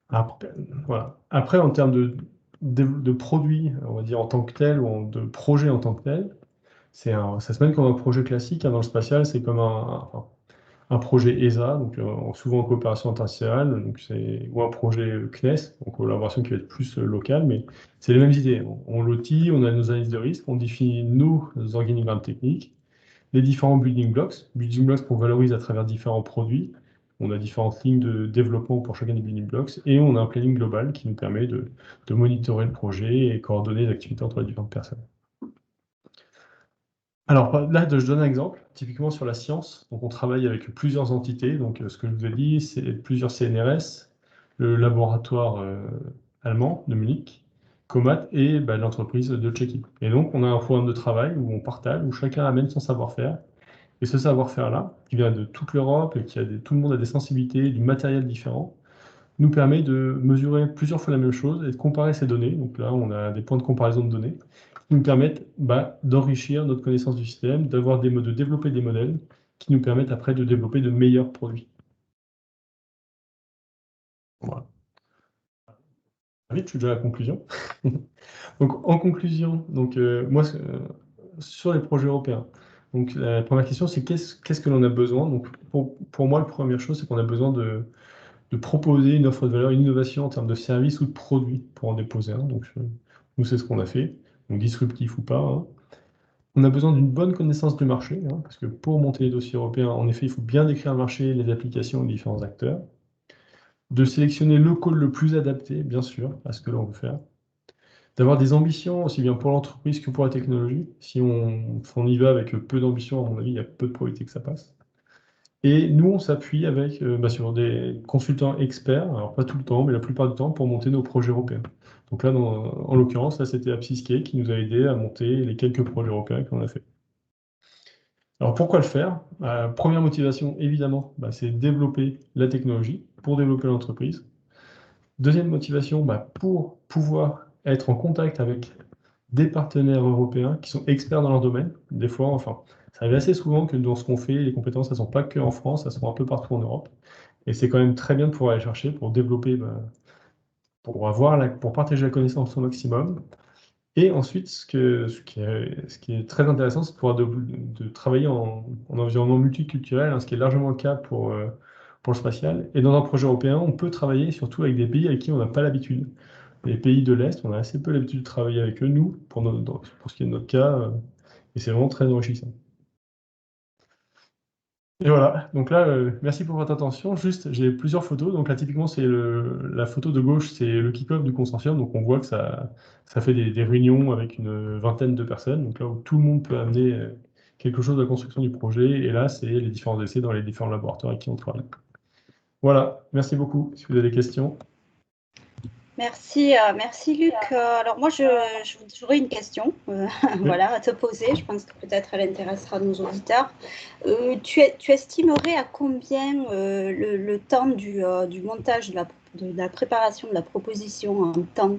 Après, voilà. Après, en termes de produits, on va dire en tant que tel, ou de projet en tant que tel, ça se mène comme un projet classique. Dans le spatial, c'est comme un projet ESA, donc souvent en coopération internationale, ou un projet CNES, en collaboration qui va être plus locale, mais c'est les mêmes idées. On lotit, on a nos analyses de risque, on définit nos organigrammes techniques, les différents building blocks qu'on valorise à travers différents produits. On a différentes lignes de développement pour chacun des building blocks et on a un planning global qui nous permet de monitorer le projet et coordonner les activités entre les différentes personnes. Alors là, je donne un exemple, typiquement sur la science. Donc on travaille avec plusieurs entités. Donc ce que je vous ai dit, c'est plusieurs CNRS, le laboratoire allemand de Munich, Comat et l'entreprise de Tchéquie. Et donc on a un programme de travail où on partage, où chacun amène son savoir-faire. Et ce savoir-faire-là, qui vient de toute l'Europe et tout le monde a des sensibilités, du matériel différent, nous permet de mesurer plusieurs fois la même chose et de comparer ces données. Donc là, on a des points de comparaison de données qui nous permettent d'enrichir notre connaissance du système, de développer des modèles qui nous permettent après de développer de meilleurs produits. Voilà. Vite, je suis déjà à la conclusion. Donc, en conclusion, moi, sur les projets européens, donc la première question, c'est qu'est-ce que l'on a besoin? Donc, pour moi, la première chose, c'est qu'on a besoin de proposer une offre de valeur, une innovation en termes de service ou de produit pour en déposer un. Donc, nous, c'est ce qu'on a fait, donc disruptif ou pas. On a besoin d'une bonne connaissance du marché, hein, parce que pour monter les dossiers européens, en effet, il faut bien décrire le marché, les applications, les différents acteurs. De sélectionner le call le plus adapté, bien sûr, à ce que l'on veut faire. D'avoir des ambitions, aussi bien pour l'entreprise que pour la technologie. Si on y va avec peu d'ambition, à mon avis, il y a peu de probabilité que ça passe. Et nous, on s'appuie avec sur des consultants experts, alors pas tout le temps, mais la plupart du temps, pour monter nos projets européens. Donc là, en l'occurrence, là, c'était Apsyscape qui nous a aidé à monter les quelques projets européens qu'on a fait. Alors pourquoi le faire? Première motivation, évidemment, c'est développer la technologie pour développer l'entreprise. Deuxième motivation, pour pouvoir être en contact avec des partenaires européens qui sont experts dans leur domaine. Des fois, enfin, ça arrive assez souvent que dans ce qu'on fait, les compétences, elles ne sont pas que en France, elles sont un peu partout en Europe. Et c'est quand même très bien de pouvoir aller chercher pour développer, pour partager la connaissance au maximum. Et ensuite, ce qui est très intéressant, c'est de pouvoir de travailler en environnement multiculturel, hein, ce qui est largement le cas pour le spatial. Et dans un projet européen, on peut travailler surtout avec des pays avec qui on n'a pas l'habitude. Les pays de l'Est, on a assez peu l'habitude de travailler avec eux, nous, pour ce qui est de notre cas, et c'est vraiment très enrichissant. Et voilà, donc là, merci pour votre attention. Juste, j'ai plusieurs photos. Donc là, typiquement, c'est la photo de gauche, c'est le kick-off du consortium. Donc on voit que ça fait des réunions avec une vingtaine de personnes. Donc là où tout le monde peut amener quelque chose de la construction du projet. Et là, c'est les différents essais dans les différents laboratoires avec qui on travaille. Voilà, merci beaucoup. Si vous avez des questions. Merci, merci Luc. Alors moi, j'aurais une question voilà, à te poser. Je pense que peut-être elle intéressera nos auditeurs. Tu estimerais à combien le temps du montage, de la préparation de la proposition en temps?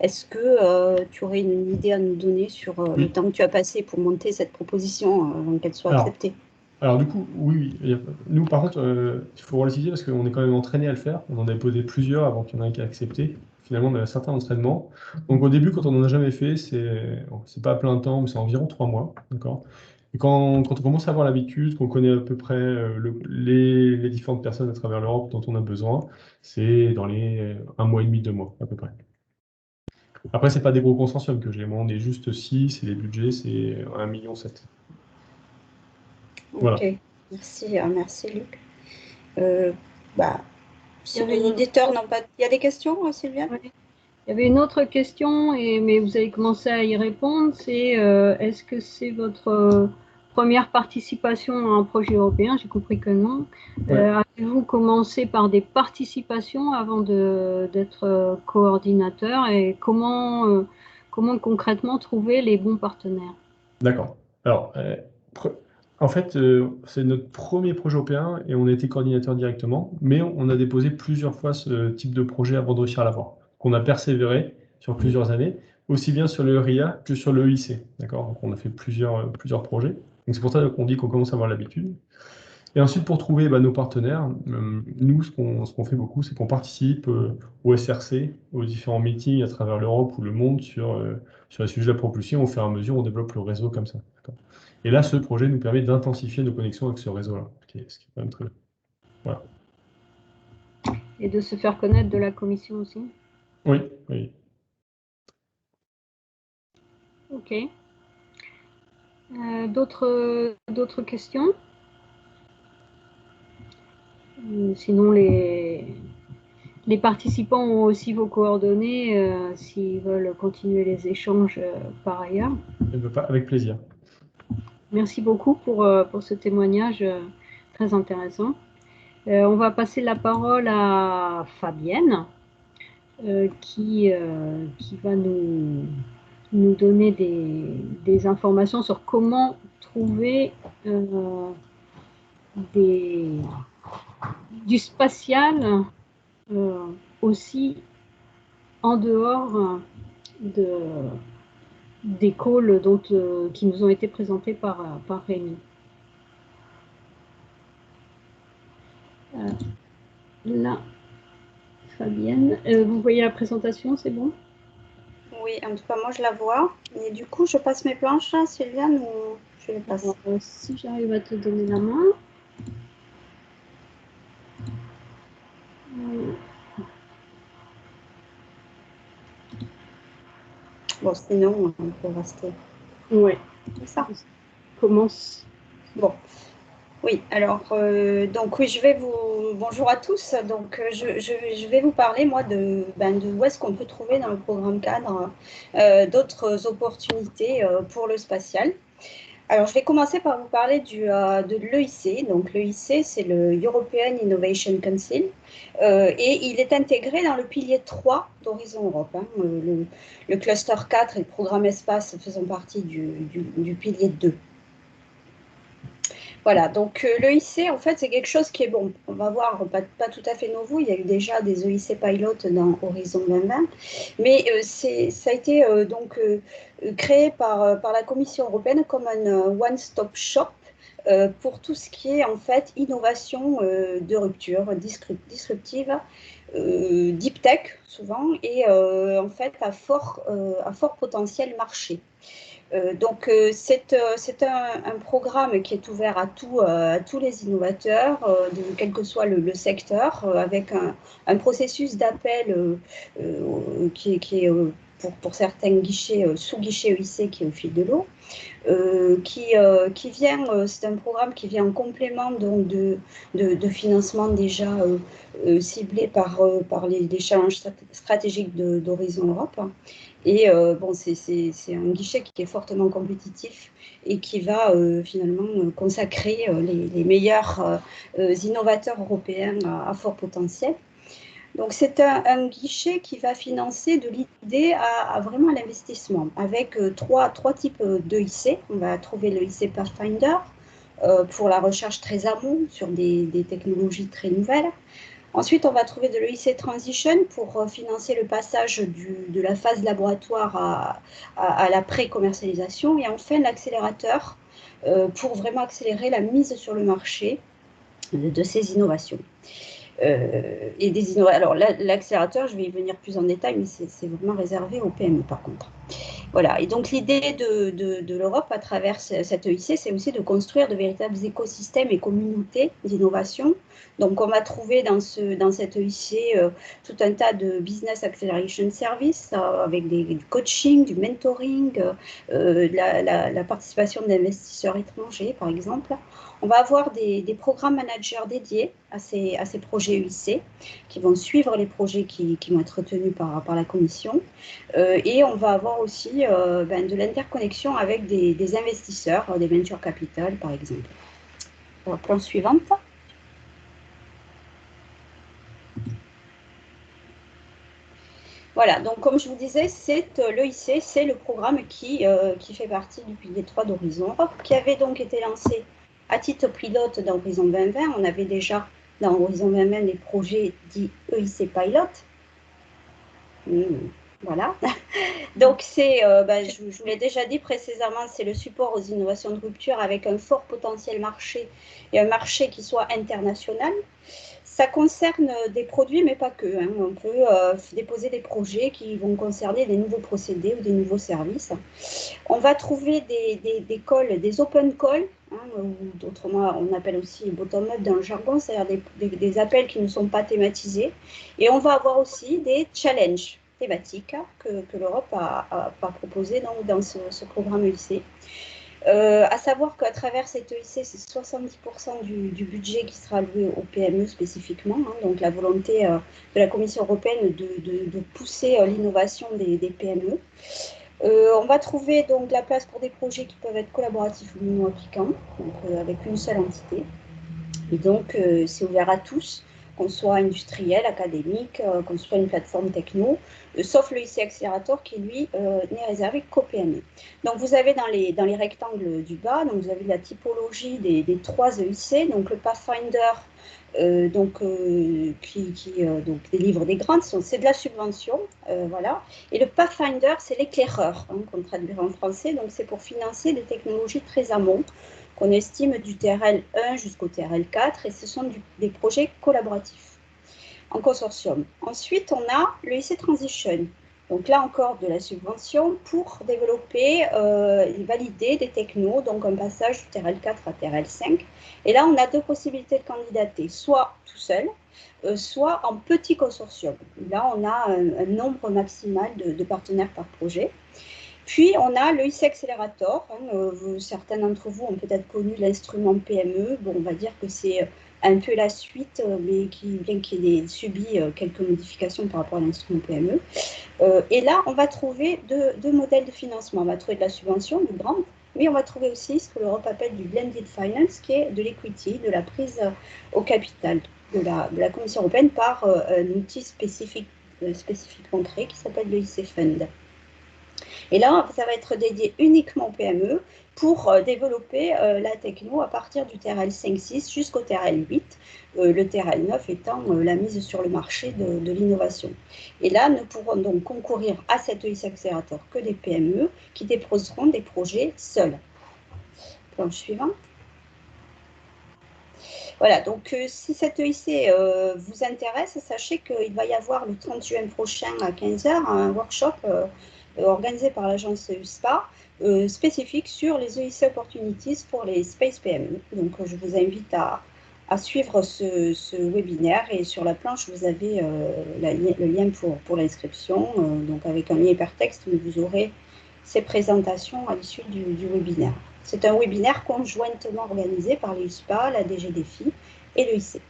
Est-ce que tu aurais une idée à nous donner sur le temps que tu as passé pour monter cette proposition avant qu'elle soit acceptée? Alors du coup, oui. Nous, par contre, il faut relativiser parce qu'on est quand même entraîné à le faire. On en a posé plusieurs avant qu'il y en ait un qui a accepté. Finalement, on a un certain entraînement. Donc au début, quand on n'en a jamais fait, c'est pas à plein temps, mais c'est environ 3 mois. D'accord. Et quand on commence à avoir l'habitude, qu'on connaît à peu près les différentes personnes à travers l'Europe dont on a besoin, c'est dans les 1 mois et demi, 2 mois à peu près. Après, c'est pas des gros consortiums que j'ai. Moi, on est juste 6 et les budgets, c'est 1,7 million. Voilà. Ok, merci Luc. Si les auditeurs n'ont pas... Il y a des questions, Sylviane? Oui. Il y avait une autre question, mais vous avez commencé à y répondre, c'est est-ce que c'est votre première participation à un projet européen? J'ai compris que non. Ouais. Avez-vous commencé par des participations avant d'être coordinateur et comment concrètement trouver les bons partenaires? D'accord. Alors, en fait, c'est notre premier projet européen et on a été coordinateur directement, mais on a déposé plusieurs fois ce type de projet avant de réussir à l'avoir. On a persévéré sur plusieurs années, aussi bien sur le RIA que sur le EIC. D'accord? Donc, on a fait plusieurs projets. Donc, c'est pour ça qu'on dit qu'on commence à avoir l'habitude. Et ensuite, pour trouver nos partenaires, nous, ce qu'on fait beaucoup, c'est qu'on participe au SRC, aux différents meetings à travers l'Europe ou le monde sur les sujets de la propulsion. Au fur et à mesure, on développe le réseau comme ça. Et là, ce projet nous permet d'intensifier nos connexions avec ce réseau-là, ce qui est quand même très bien. Voilà. Et de se faire connaître de la commission aussi? Oui, oui. Ok. D'autres questions? Sinon, les participants ont aussi vos coordonnées s'ils veulent continuer les échanges par ailleurs. Avec plaisir. Merci beaucoup pour ce témoignage très intéressant. On va passer la parole à Fabienne qui va nous donner des informations sur comment trouver du spatial aussi en dehors des calls qui nous ont été présentés par Rémi. Là, Fabienne, vous voyez la présentation, c'est bon? Oui, en tout cas, moi, je la vois. Et du coup, je passe mes planches, là, Sylviane, ou je les passe? Alors, si j'arrive à te donner la main. Bon, sinon, on peut rester. Oui. C'est ça. Commence. Bon. Oui, alors, donc oui, bonjour à tous. Donc, je vais vous parler, moi, de où est-ce qu'on peut trouver dans le programme cadre d'autres opportunités pour le spatial. Alors, je vais commencer par vous parler de l'EIC. Donc, l'EIC, c'est le European Innovation Council et il est intégré dans le pilier 3 d'Horizon Europe. Hein. Le cluster 4 et le programme espace faisant partie du pilier 2. Voilà, donc l'EIC, en fait, c'est quelque chose qui est bon. On va voir, pas tout à fait nouveau. Il y a eu déjà des EIC pilotes dans Horizon 2020, mais ça a été créé par la Commission européenne comme un one-stop shop pour tout ce qui est en fait innovation de rupture, disruptive, deep tech souvent, et en fait à fort potentiel marché. C'est un programme qui est ouvert à tous les innovateurs, quel que soit le secteur, avec un processus d'appel qui est pour certains guichets, sous-guichets EIC qui est au fil de l'eau, qui vient, c'est un programme qui vient en complément donc, de financement déjà ciblé par les challenges stratégiques d'Horizon Europe. Et bon, c'est un guichet qui est fortement compétitif et qui va finalement consacrer les meilleurs innovateurs européens à fort potentiel. Donc, c'est un guichet qui va financer de l'idée à vraiment l'investissement avec trois types d'EIC. On va trouver l'EIC Pathfinder pour la recherche très amont sur des technologies très nouvelles. Ensuite, on va trouver de l'EIC Transition pour financer le passage de la phase laboratoire à la pré-commercialisation. Et enfin, l'accélérateur pour vraiment accélérer la mise sur le marché de ces innovations. Alors, l'accélérateur, je vais y venir plus en détail, mais c'est vraiment réservé aux PME par contre. Voilà, et donc l'idée de l'Europe à travers cette EIC, c'est aussi de construire de véritables écosystèmes et communautés d'innovation. Donc on va trouver dans cette EIC tout un tas de business acceleration services avec du coaching, du mentoring, la participation d'investisseurs étrangers par exemple. On va avoir des programmes managers dédiés à ces projets EIC qui vont suivre les projets qui vont être retenus par la Commission. Et on va avoir aussi de l'interconnexion avec des investisseurs, des venture capital par exemple. Plan suivante. Voilà, donc comme je vous disais, l'EIC, c'est le programme qui fait partie du pilier 3 d'Horizon Europe, qui avait donc été lancé à titre pilote dans Horizon 2020. On avait déjà dans Horizon 2020 des projets dits EIC Pilot. Voilà. Donc, je vous l'ai déjà dit précédemment, c'est le support aux innovations de rupture avec un fort potentiel marché et un marché qui soit international. Ça concerne des produits, mais pas que. Hein. On peut déposer des projets qui vont concerner des nouveaux procédés ou des nouveaux services. On va trouver des calls, des open calls, hein, ou autrement on appelle aussi bottom-up dans le jargon, c'est-à-dire des appels qui ne sont pas thématisés. Et on va avoir aussi des challenges thématiques que l'Europe a proposé dans ce programme EIC. À savoir qu'à travers cette EIC, c'est 70% du budget qui sera alloué aux PME spécifiquement, hein, donc la volonté de la Commission européenne de pousser l'innovation des PME. On va trouver donc la place pour des projets qui peuvent être collaboratifs ou non applicants, donc, avec une seule entité. Et donc, c'est ouvert à tous, qu'on soit industriel, académique, qu'on soit une plateforme techno, sauf le IC Accelerator qui, lui, n'est réservé qu'aux PME. Donc, vous avez dans les rectangles du bas, donc vous avez la typologie des 3 EIC, donc le Pathfinder, qui délivre des grants, c'est de la subvention, voilà. Et le Pathfinder, c'est l'éclaireur, hein, qu'on traduirait en français, donc c'est pour financer des technologies très amont, qu'on estime du TRL 1 jusqu'au TRL 4, et ce sont des projets collaboratifs en consortium. Ensuite, on a le IC Transition. Donc là encore, de la subvention pour développer et valider des technos, donc un passage du TRL 4 à TRL 5. Et là, on a 2 possibilités de candidater, soit tout seul, soit en petit consortium. Là, on a un nombre maximal de partenaires par projet. Puis, on a le IC Accelerator. Certains d'entre vous ont peut-être connu l'instrument PME. Bon, on va dire que c'est un peu la suite, mais bien qu'il ait subi quelques modifications par rapport à l'instrument PME. Et là, on va trouver deux modèles de financement. On va trouver de la subvention, du grant, mais on va trouver aussi ce que l'Europe appelle du blended finance, qui est de l'equity, de la prise au capital de la Commission européenne par un outil spécifiquement créé qui s'appelle le IC Fund. Et là, ça va être dédié uniquement aux PME pour développer la techno à partir du TRL 5.6 jusqu'au TRL 8, le TRL 9 étant la mise sur le marché de l'innovation. Et là, ne pourront donc concourir à cet EIC Accélérateur que des PME qui déposeront des projets seuls. Planche suivante. Voilà, donc si cette EIC vous intéresse, sachez qu'il va y avoir le 30 juin prochain à 15 h un workshop organisé par l'agence USPA spécifique sur les EIC Opportunities pour les Space PME. Donc je vous invite à suivre ce webinaire et sur la planche vous avez le lien pour l'inscription, donc avec un lien hypertexte où vous aurez ces présentations à l'issue du webinaire. C'est un webinaire conjointement organisé par l'USPA, la DG Défi et l'EIC.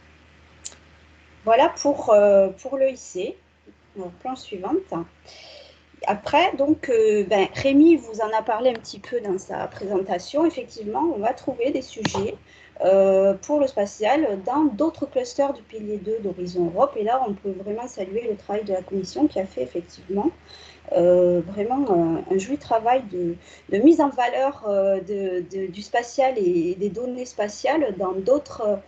Voilà pour l'EIC. Planche suivante. Après, donc, Rémi vous en a parlé un petit peu dans sa présentation. Effectivement, on va trouver des sujets pour le spatial dans d'autres clusters du pilier 2 d'Horizon Europe. Et là, on peut vraiment saluer le travail de la Commission qui a fait effectivement vraiment un joli travail de mise en valeur du spatial et des données spatiales dans d'autres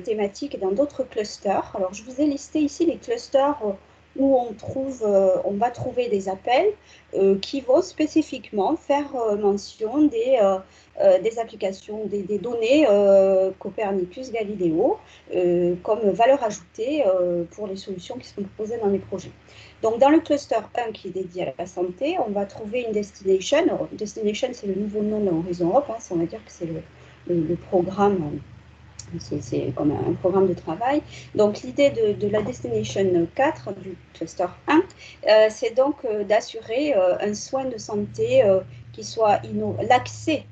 thématiques et dans d'autres clusters. Alors, je vous ai listé ici les clusters où on va trouver des appels qui vont spécifiquement faire mention des applications, des données Copernicus, Galileo, comme valeur ajoutée pour les solutions qui sont proposées dans les projets. Donc, dans le cluster 1 qui est dédié à la santé, on va trouver une destination. Alors, destination, c'est le nouveau nom de l'Horizon Europe, hein, on va dire que c'est le programme. C'est comme un programme de travail. Donc, l'idée de la Destination 4 du cluster 1, c'est donc d'assurer un soin de santé qui soit l'accès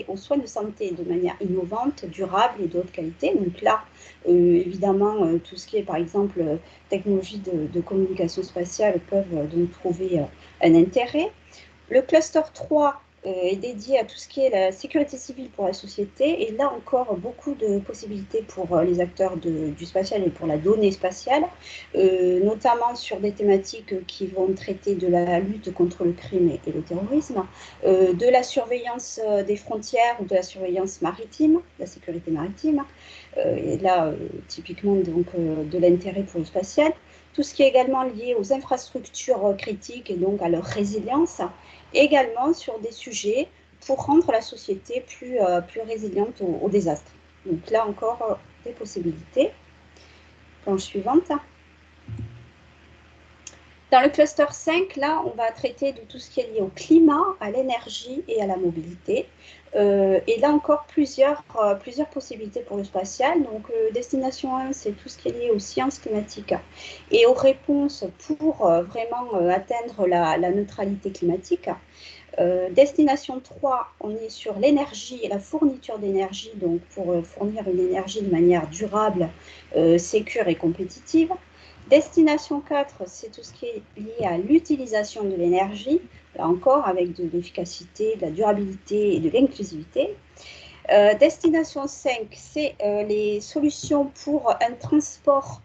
aux soins de santé de manière innovante, durable et de haute qualité. Donc là, évidemment, tout ce qui est, par exemple, technologie de communication spatiale peuvent donc trouver un intérêt. Le cluster 3 est dédié à tout ce qui est la sécurité civile pour la société. Et là encore, beaucoup de possibilités pour les acteurs du spatial et pour la donnée spatiale, notamment sur des thématiques qui vont traiter de la lutte contre le crime et le terrorisme, de la surveillance des frontières ou de la surveillance maritime, la sécurité maritime, et là, typiquement, donc, de l'intérêt pour le spatial. Tout ce qui est également lié aux infrastructures critiques et donc à leur résilience, également sur des sujets pour rendre la société plus résiliente aux désastres. Donc là encore, des possibilités. Planche suivante. Dans le cluster 5, là, on va traiter de tout ce qui est lié au climat, à l'énergie et à la mobilité. Et là encore, plusieurs possibilités pour le spatial. Donc, destination 1, c'est tout ce qui est lié aux sciences climatiques et aux réponses pour vraiment atteindre la neutralité climatique. Destination 3, on est sur l'énergie et la fourniture d'énergie, donc pour fournir une énergie de manière durable, sécure et compétitive. Destination 4, c'est tout ce qui est lié à l'utilisation de l'énergie, là encore avec de l'efficacité, de la durabilité et de l'inclusivité. Destination 5, c'est les solutions pour un transport,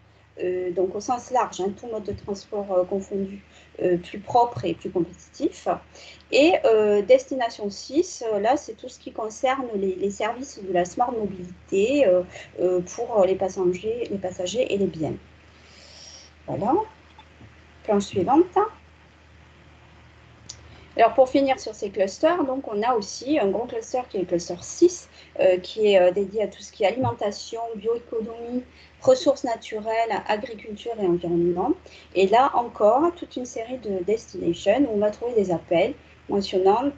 donc au sens large, hein, tout mode de transport confondu, plus propre et plus compétitif. Et destination 6, là, c'est tout ce qui concerne les services de la smart mobilité pour les passagers et les biens. Voilà. Planche suivante. Alors, pour finir sur ces clusters, donc, on a aussi un gros cluster qui est le cluster 6, qui est dédié à tout ce qui est alimentation, bioéconomie, ressources naturelles, agriculture et environnement. Et là encore, toute une série de destinations où on va trouver des appels mentionnant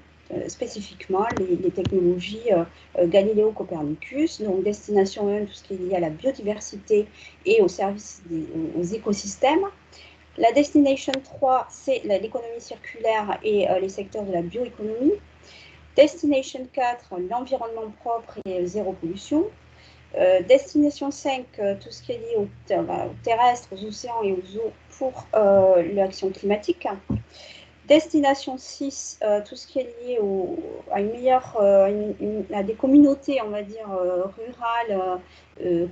spécifiquement les technologies Galileo Copernicus, donc destination 1, tout ce qui est lié à la biodiversité et aux services aux écosystèmes. La Destination 3, c'est l'économie circulaire et les secteurs de la bioéconomie. Destination 4, l'environnement propre et zéro pollution. Destination 5, tout ce qui est lié aux terrestres, aux océans et aux eaux pour l'action climatique. Destination 6, tout ce qui est lié à une meilleure, à des communautés, on va dire, rurales,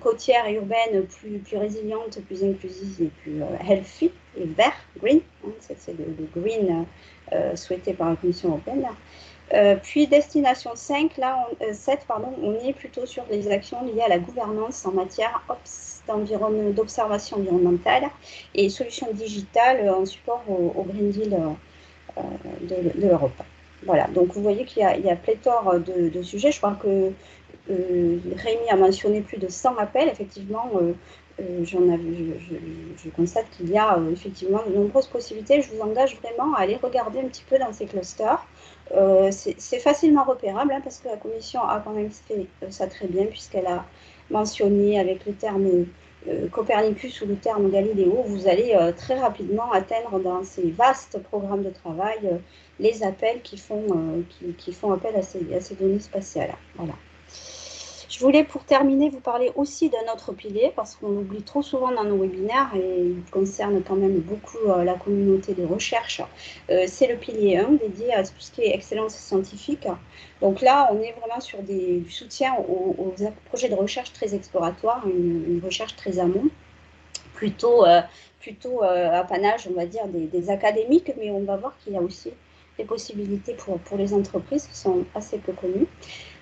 côtières et urbaines plus résilientes, plus inclusives et plus healthy et vert, green. Hein, c'est le green souhaité par la Commission européenne. Puis destination 5, là, 7, pardon, on est plutôt sur des actions liées à la gouvernance en matière d'observation environnementale et solutions digitales en support au Green Deal de l'Europe. Voilà, donc vous voyez qu'il y a pléthore de sujets. Je crois que Rémi a mentionné plus de 100 appels. Effectivement, je constate qu'il y a effectivement de nombreuses possibilités. Je vous engage vraiment à aller regarder un petit peu dans ces clusters. C'est facilement repérable, hein, parce que la Commission a quand même fait ça très bien, puisqu'elle a mentionné avec le terme Copernicus ou le terme Galiléo, vous allez très rapidement atteindre dans ces vastes programmes de travail les appels qui font appel à ces données spatiales. Voilà. Je voulais, pour terminer, vous parler aussi d'un autre pilier, parce qu'on l'oublie trop souvent dans nos webinaires et il concerne quand même beaucoup la communauté de recherche. C'est le pilier 1, dédié à tout ce qui est excellence scientifique. Donc là, on est vraiment sur du soutien aux projets de recherche très exploratoires, une recherche très amont, plutôt apanage, on va dire, des académiques, mais on va voir qu'il y a aussi des possibilités pour les entreprises qui sont assez peu connues.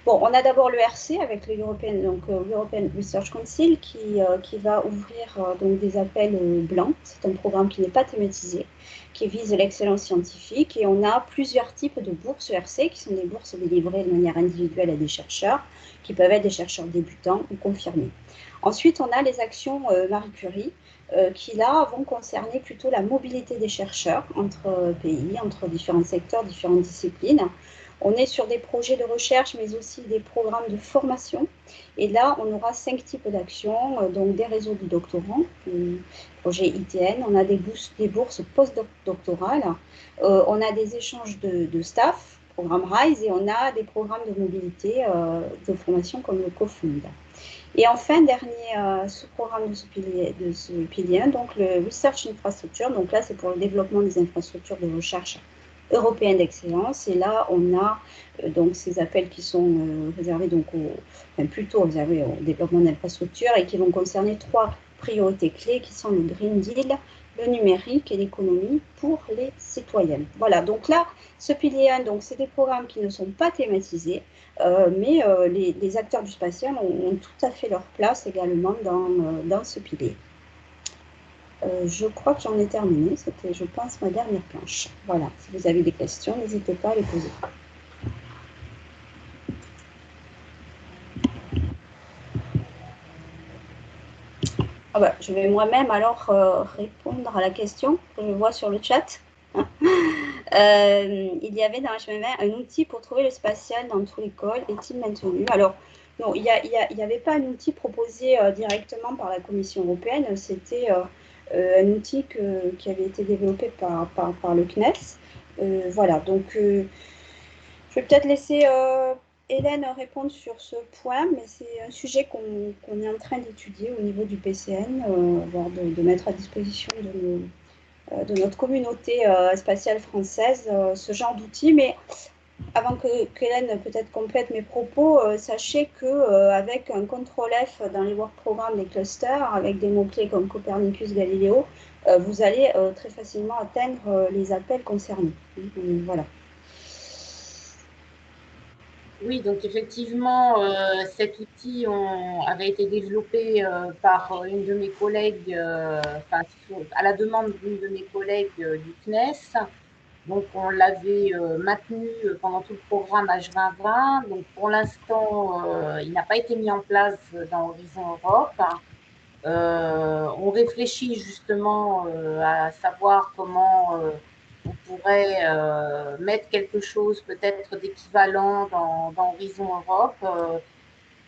Bon, on a d'abord l'ERC avec l'European Research Council qui va ouvrir donc des appels blancs. C'est un programme qui n'est pas thématisé, qui vise l'excellence scientifique. Et on a plusieurs types de bourses ERC qui sont des bourses délivrées de manière individuelle à des chercheurs, qui peuvent être des chercheurs débutants ou confirmés. Ensuite, on a les actions Marie Curie, qui là vont concerner plutôt la mobilité des chercheurs entre pays, entre différents secteurs, différentes disciplines. On est sur des projets de recherche, mais aussi des programmes de formation. Et là, on aura 5 types d'actions, donc des réseaux de doctorants, projet ITN, on a des bourses post-doctorales, on a des échanges de staff, programme RISE, et on a des programmes de mobilité de formation comme le CoFund. Et enfin, dernier sous-programme de ce pilier 1, donc le Research Infrastructure. Donc là, c'est pour le développement des infrastructures de recherche européenne d'excellence. Et là, on a donc ces appels qui sont réservés, plutôt réservés au développement d'infrastructures et qui vont concerner 3 priorités clés qui sont le Green Deal, le numérique et l'économie pour les citoyens. Voilà, donc là, ce pilier 1, c'est des programmes qui ne sont pas thématisés, mais les acteurs du spatial ont tout à fait leur place également dans ce pilier. Je crois que j'en ai terminé. C'était, je pense, ma dernière planche. Voilà, si vous avez des questions, n'hésitez pas à les poser. Je vais moi-même alors répondre à la question que je vois sur le chat. Il y avait dans HMM un outil pour trouver le spatial dans toute l'école. Est-il maintenu? Alors, non, il n'y avait pas un outil proposé directement par la Commission européenne. C'était un outil qui avait été développé par le CNES. Voilà, donc je vais peut-être laisser Hélène répondre sur ce point, mais c'est un sujet qu'on est en train d'étudier au niveau du PCN, voire de mettre à disposition de notre communauté spatiale française ce genre d'outils. Mais avant qu'Hélène peut-être complète mes propos, sachez qu'avec un contrôle F dans les work programmes des clusters, avec des mots-clés comme Copernicus, Galiléo, vous allez très facilement atteindre les appels concernés. Voilà. Oui, donc effectivement, cet outil avait été développé par une de mes collègues, à la demande d'une de mes collègues du CNES. Donc, on l'avait maintenu pendant tout le programme H2020. Donc, pour l'instant, il n'a pas été mis en place dans Horizon Europe. On réfléchit justement à savoir comment on pourrait mettre quelque chose peut-être d'équivalent dans Horizon Europe.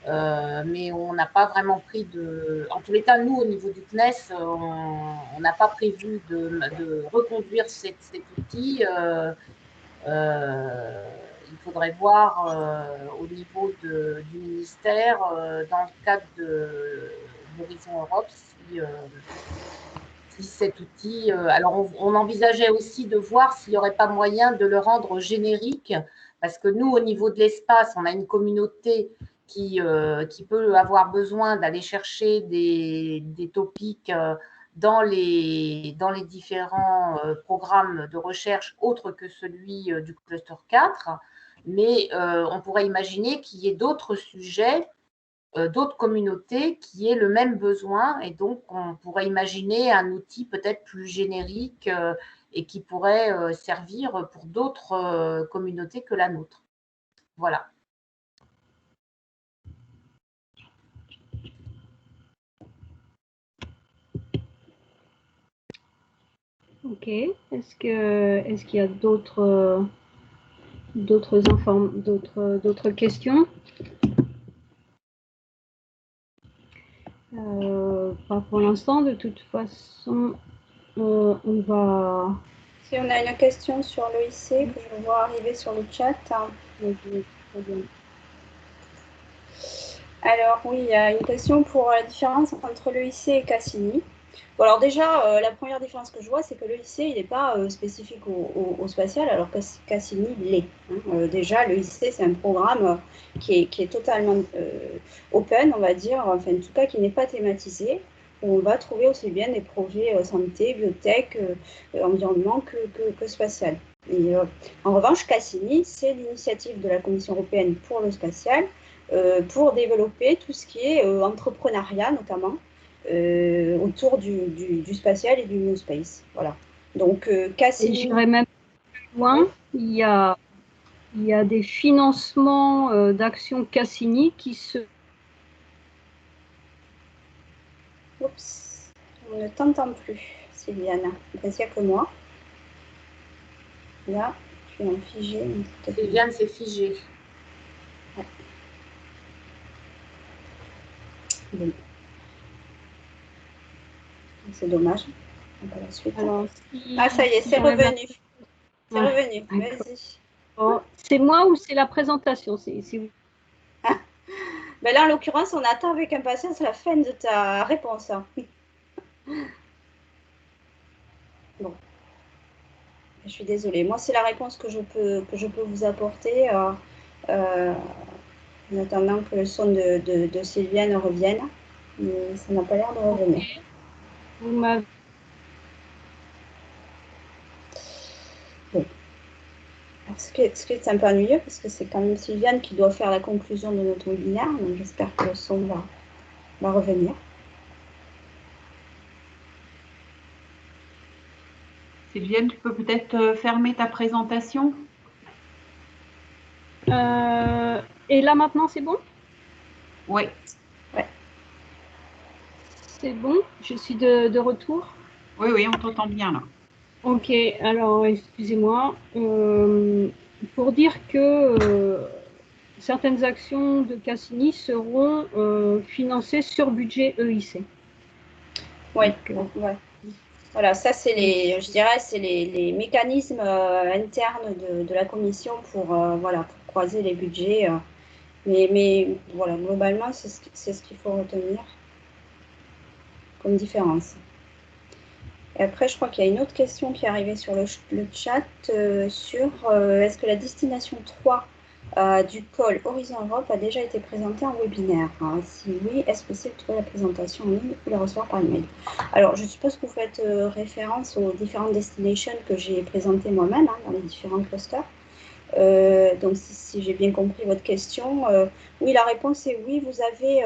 mais on n'a pas vraiment pris de… En tous les cas, nous, au niveau du CNES, on n'a pas prévu de reconduire cet outil. Il faudrait voir au niveau du ministère, dans le cadre d'Horizon Europe, si cet outil… alors, on envisageait aussi de voir s'il n'y aurait pas moyen de le rendre générique, parce que nous, au niveau de l'espace, on a une communauté qui peut avoir besoin d'aller chercher des topics dans les différents programmes de recherche autres que celui du cluster 4, mais on pourrait imaginer qu'il y ait d'autres sujets, d'autres communautés qui aient le même besoin, et donc on pourrait imaginer un outil peut-être plus générique et qui pourrait servir pour d'autres communautés que la nôtre. Voilà. Ok. Est-ce qu'il y a d'autres questions? Pas pour l'instant. De toute façon, on va… Si on a une question sur l'OIC que je vois arriver sur le chat. Alors oui, il y a une question pour la différence entre l'OIC et Cassini. Bon, alors déjà, la première différence que je vois, c'est que l'OIC, il n'est pas spécifique au spatial, alors que Cassini l'est. Hein. Déjà, l'OIC, c'est un programme qui est totalement open, on va dire, enfin en tout cas qui n'est pas thématisé, où on va trouver aussi bien des projets santé, biotech, environnement que spatial. Et, en revanche, Cassini, c'est l'initiative de la Commission européenne pour le spatial, pour développer tout ce qui est entrepreneuriat notamment, autour du spatial et du New Space. Voilà. Donc, Cassini… J'irais même plus loin. Il y a des financements d'actions Cassini qui se… Oups, on ne t'entend plus, Sylviane. Il n'y a que moi. Là, je suis en figé. Sylviane, c'est figé. Ouais. Bon. C'est dommage. On va la suite. Alors, ah, ça y est, c'est revenu. C'est revenu. Vas-y. Oh, c'est moi ou c'est la présentation? Ah. Ben là, en l'occurrence, on attend avec impatience la fin de ta réponse. Bon. Je suis désolée. Moi, c'est la réponse que je peux vous apporter en attendant que le son de Sylviane revienne. Mais ça n'a pas l'air de revenir. Vous m'avez… Bon. Alors, ce qui est un peu ennuyeux, parce que c'est quand même Sylviane qui doit faire la conclusion de notre webinaire. Donc, j'espère que le son va revenir. Sylviane, tu peux peut-être fermer ta présentation? Et là, maintenant, c'est bon? Oui. Ouais. C'est bon? Je suis de retour? Oui, oui, on t'entend bien là. Ok, alors, excusez-moi. Pour dire que certaines actions de Cassini seront financées sur budget EIC. Oui, ouais. Voilà, ça c'est les mécanismes internes de la commission pour pour croiser les budgets. Mais voilà, globalement, c'est ce qu'il faut retenir comme différence. Et après, je crois qu'il y a une autre question qui est arrivée sur le chat sur est-ce que la destination 3 du call Horizon Europe a déjà été présentée en webinaire? Si oui, est-ce possible de trouver la présentation en ligne ou la recevoir par email? Alors, je suppose que vous faites référence aux différentes destinations que j'ai présentées moi-même dans les différents clusters. Donc, si j'ai bien compris votre question, oui, la réponse est oui. Vous avez,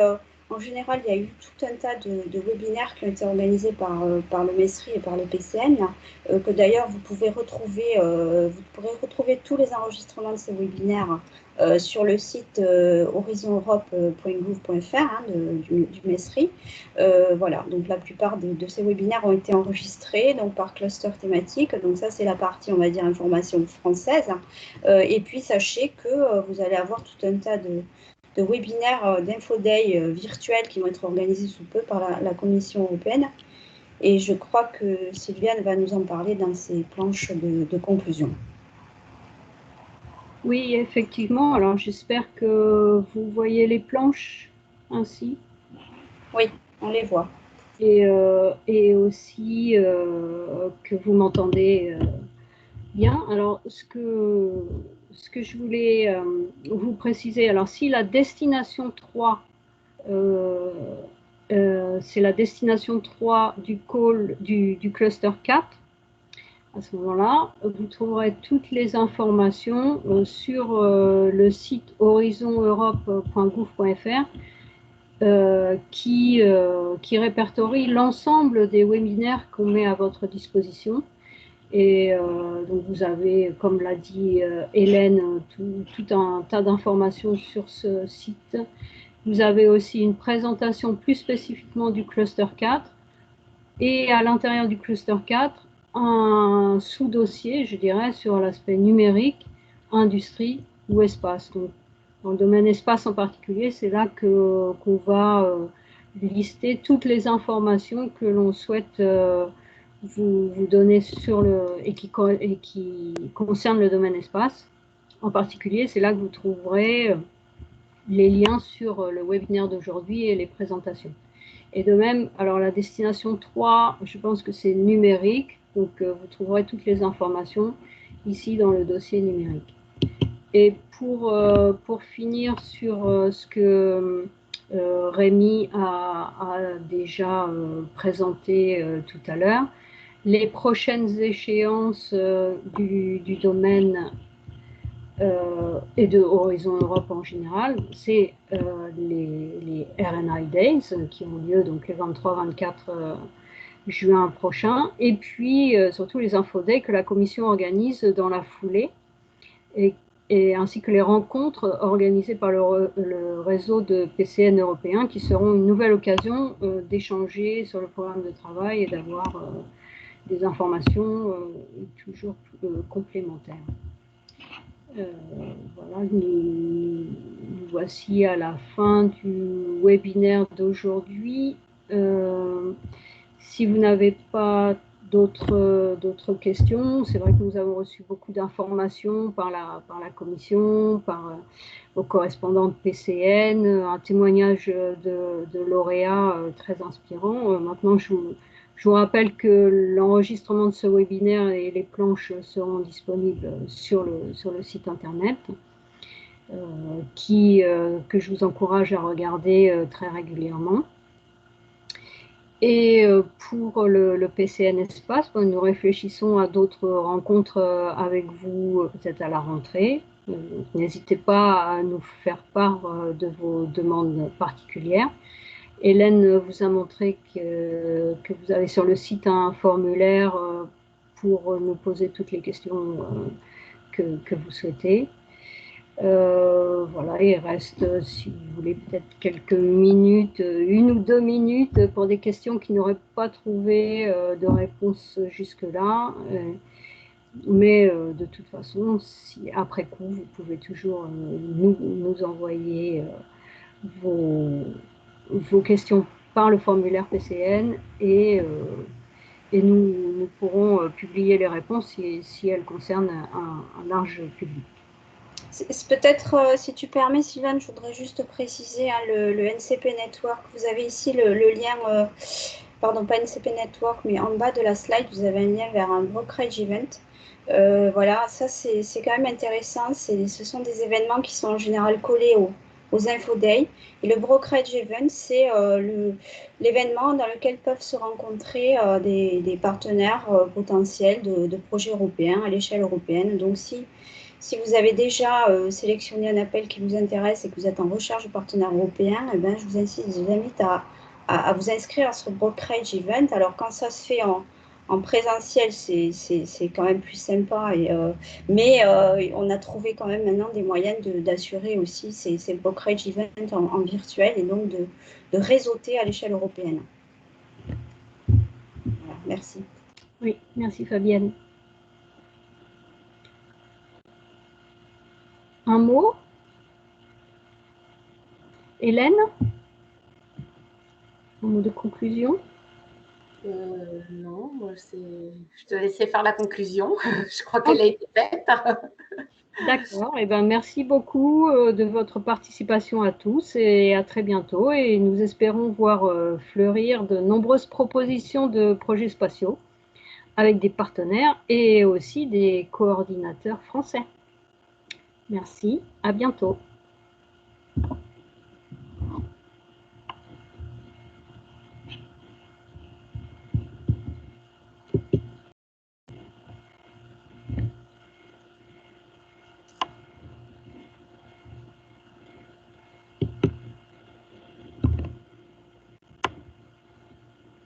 en général, il y a eu tout un tas de webinaires qui ont été organisés par le MESRI et par le PCN, que d'ailleurs vous pourrez retrouver tous les enregistrements de ces webinaires sur le site horizoneurope.gouv.fr du MESRI. Voilà, donc la plupart de ces webinaires ont été enregistrés donc par cluster thématique. Donc ça, c'est la partie, on va dire, information française. Et puis, sachez que vous allez avoir tout un tas de webinaires d'InfoDay virtuels qui vont être organisés sous peu par la Commission européenne. Et je crois que Sylviane va nous en parler dans ses planches de conclusion. Oui, effectivement. Alors, j'espère que vous voyez les planches ainsi. Oui, on les voit. Et aussi que vous m'entendez bien. Alors, ce que je voulais vous préciser, alors si la destination 3, c'est la destination 3 du call du cluster 4, à ce moment-là, vous trouverez toutes les informations sur le site horizoneurope.gouv.fr qui répertorie l'ensemble des webinaires qu'on met à votre disposition. Et donc vous avez, comme l'a dit Hélène, tout un tas d'informations sur ce site. Vous avez aussi une présentation plus spécifiquement du cluster 4. Et à l'intérieur du cluster 4, un sous-dossier, je dirais, sur l'aspect numérique, industrie ou espace. Donc, dans le domaine espace en particulier, c'est là qu'on va lister toutes les informations que l'on souhaite vous donner et qui concernent le domaine espace. En particulier, c'est là que vous trouverez les liens sur le webinaire d'aujourd'hui et les présentations. Et de même, alors la destination 3, je pense que c'est numérique, donc vous trouverez toutes les informations ici dans le dossier numérique. Et pour finir sur ce que Rémi a déjà présenté tout à l'heure, les prochaines échéances du domaine et de Horizon Europe en général, c'est les RNI Days qui ont lieu donc les 23-24 juin prochain, et puis surtout les InfoDays que la Commission organise dans la foulée, et ainsi que les rencontres organisées par le réseau de PCN européens qui seront une nouvelle occasion d'échanger sur le programme de travail et d'avoir des informations toujours complémentaires. Voilà, nous voici à la fin du webinaire d'aujourd'hui. Si vous n'avez pas d'autres questions, c'est vrai que nous avons reçu beaucoup d'informations par la Commission, par vos correspondants de PCN, un témoignage de lauréats très inspirant. Maintenant, je vous rappelle que l'enregistrement de ce webinaire et les planches seront disponibles sur le site internet, que je vous encourage à regarder très régulièrement. Et pour le PCN Espace, nous réfléchissons à d'autres rencontres avec vous, peut-être à la rentrée. N'hésitez pas à nous faire part de vos demandes particulières. Hélène vous a montré que vous avez sur le site un formulaire pour nous poser toutes les questions que vous souhaitez. Voilà, il reste, si vous voulez, peut-être quelques minutes, 1 ou 2 minutes pour des questions qui n'auraient pas trouvé de réponse jusque-là. Mais de toute façon, après coup, vous pouvez toujours nous envoyer vos questions par le formulaire PCN et nous pourrons publier les réponses si elles concernent un large public. Peut-être, si tu permets, Sylvain, je voudrais juste préciser le NCP Network. Vous avez ici le lien, pardon, pas NCP Network, mais en bas de la slide, vous avez un lien vers un brokerage event. Voilà, ça c'est quand même intéressant. Ce sont des événements qui sont en général collés aux InfoDay. Et le brokerage event, c'est l'événement dans lequel peuvent se rencontrer des partenaires potentiels de projets européens à l'échelle européenne. Donc si vous avez déjà sélectionné un appel qui vous intéresse et que vous êtes en recherche de partenaires européens, eh ben, je vous invite à vous inscrire à ce brokerage event. Alors, quand ça se fait en présentiel, c'est quand même plus sympa. Mais on a trouvé quand même maintenant des moyens d'assurer aussi ces brokerage events en virtuel et donc de réseauter à l'échelle européenne. Voilà, merci. Oui, merci Fabienne. Un mot ? Hélène, un mot de conclusion? Non, je te laissais faire la conclusion. Je crois qu'elle a été faite. D'accord. Eh ben, merci beaucoup de votre participation à tous et à très bientôt. Et nous espérons voir fleurir de nombreuses propositions de projets spatiaux avec des partenaires et aussi des coordinateurs français. Merci, à bientôt.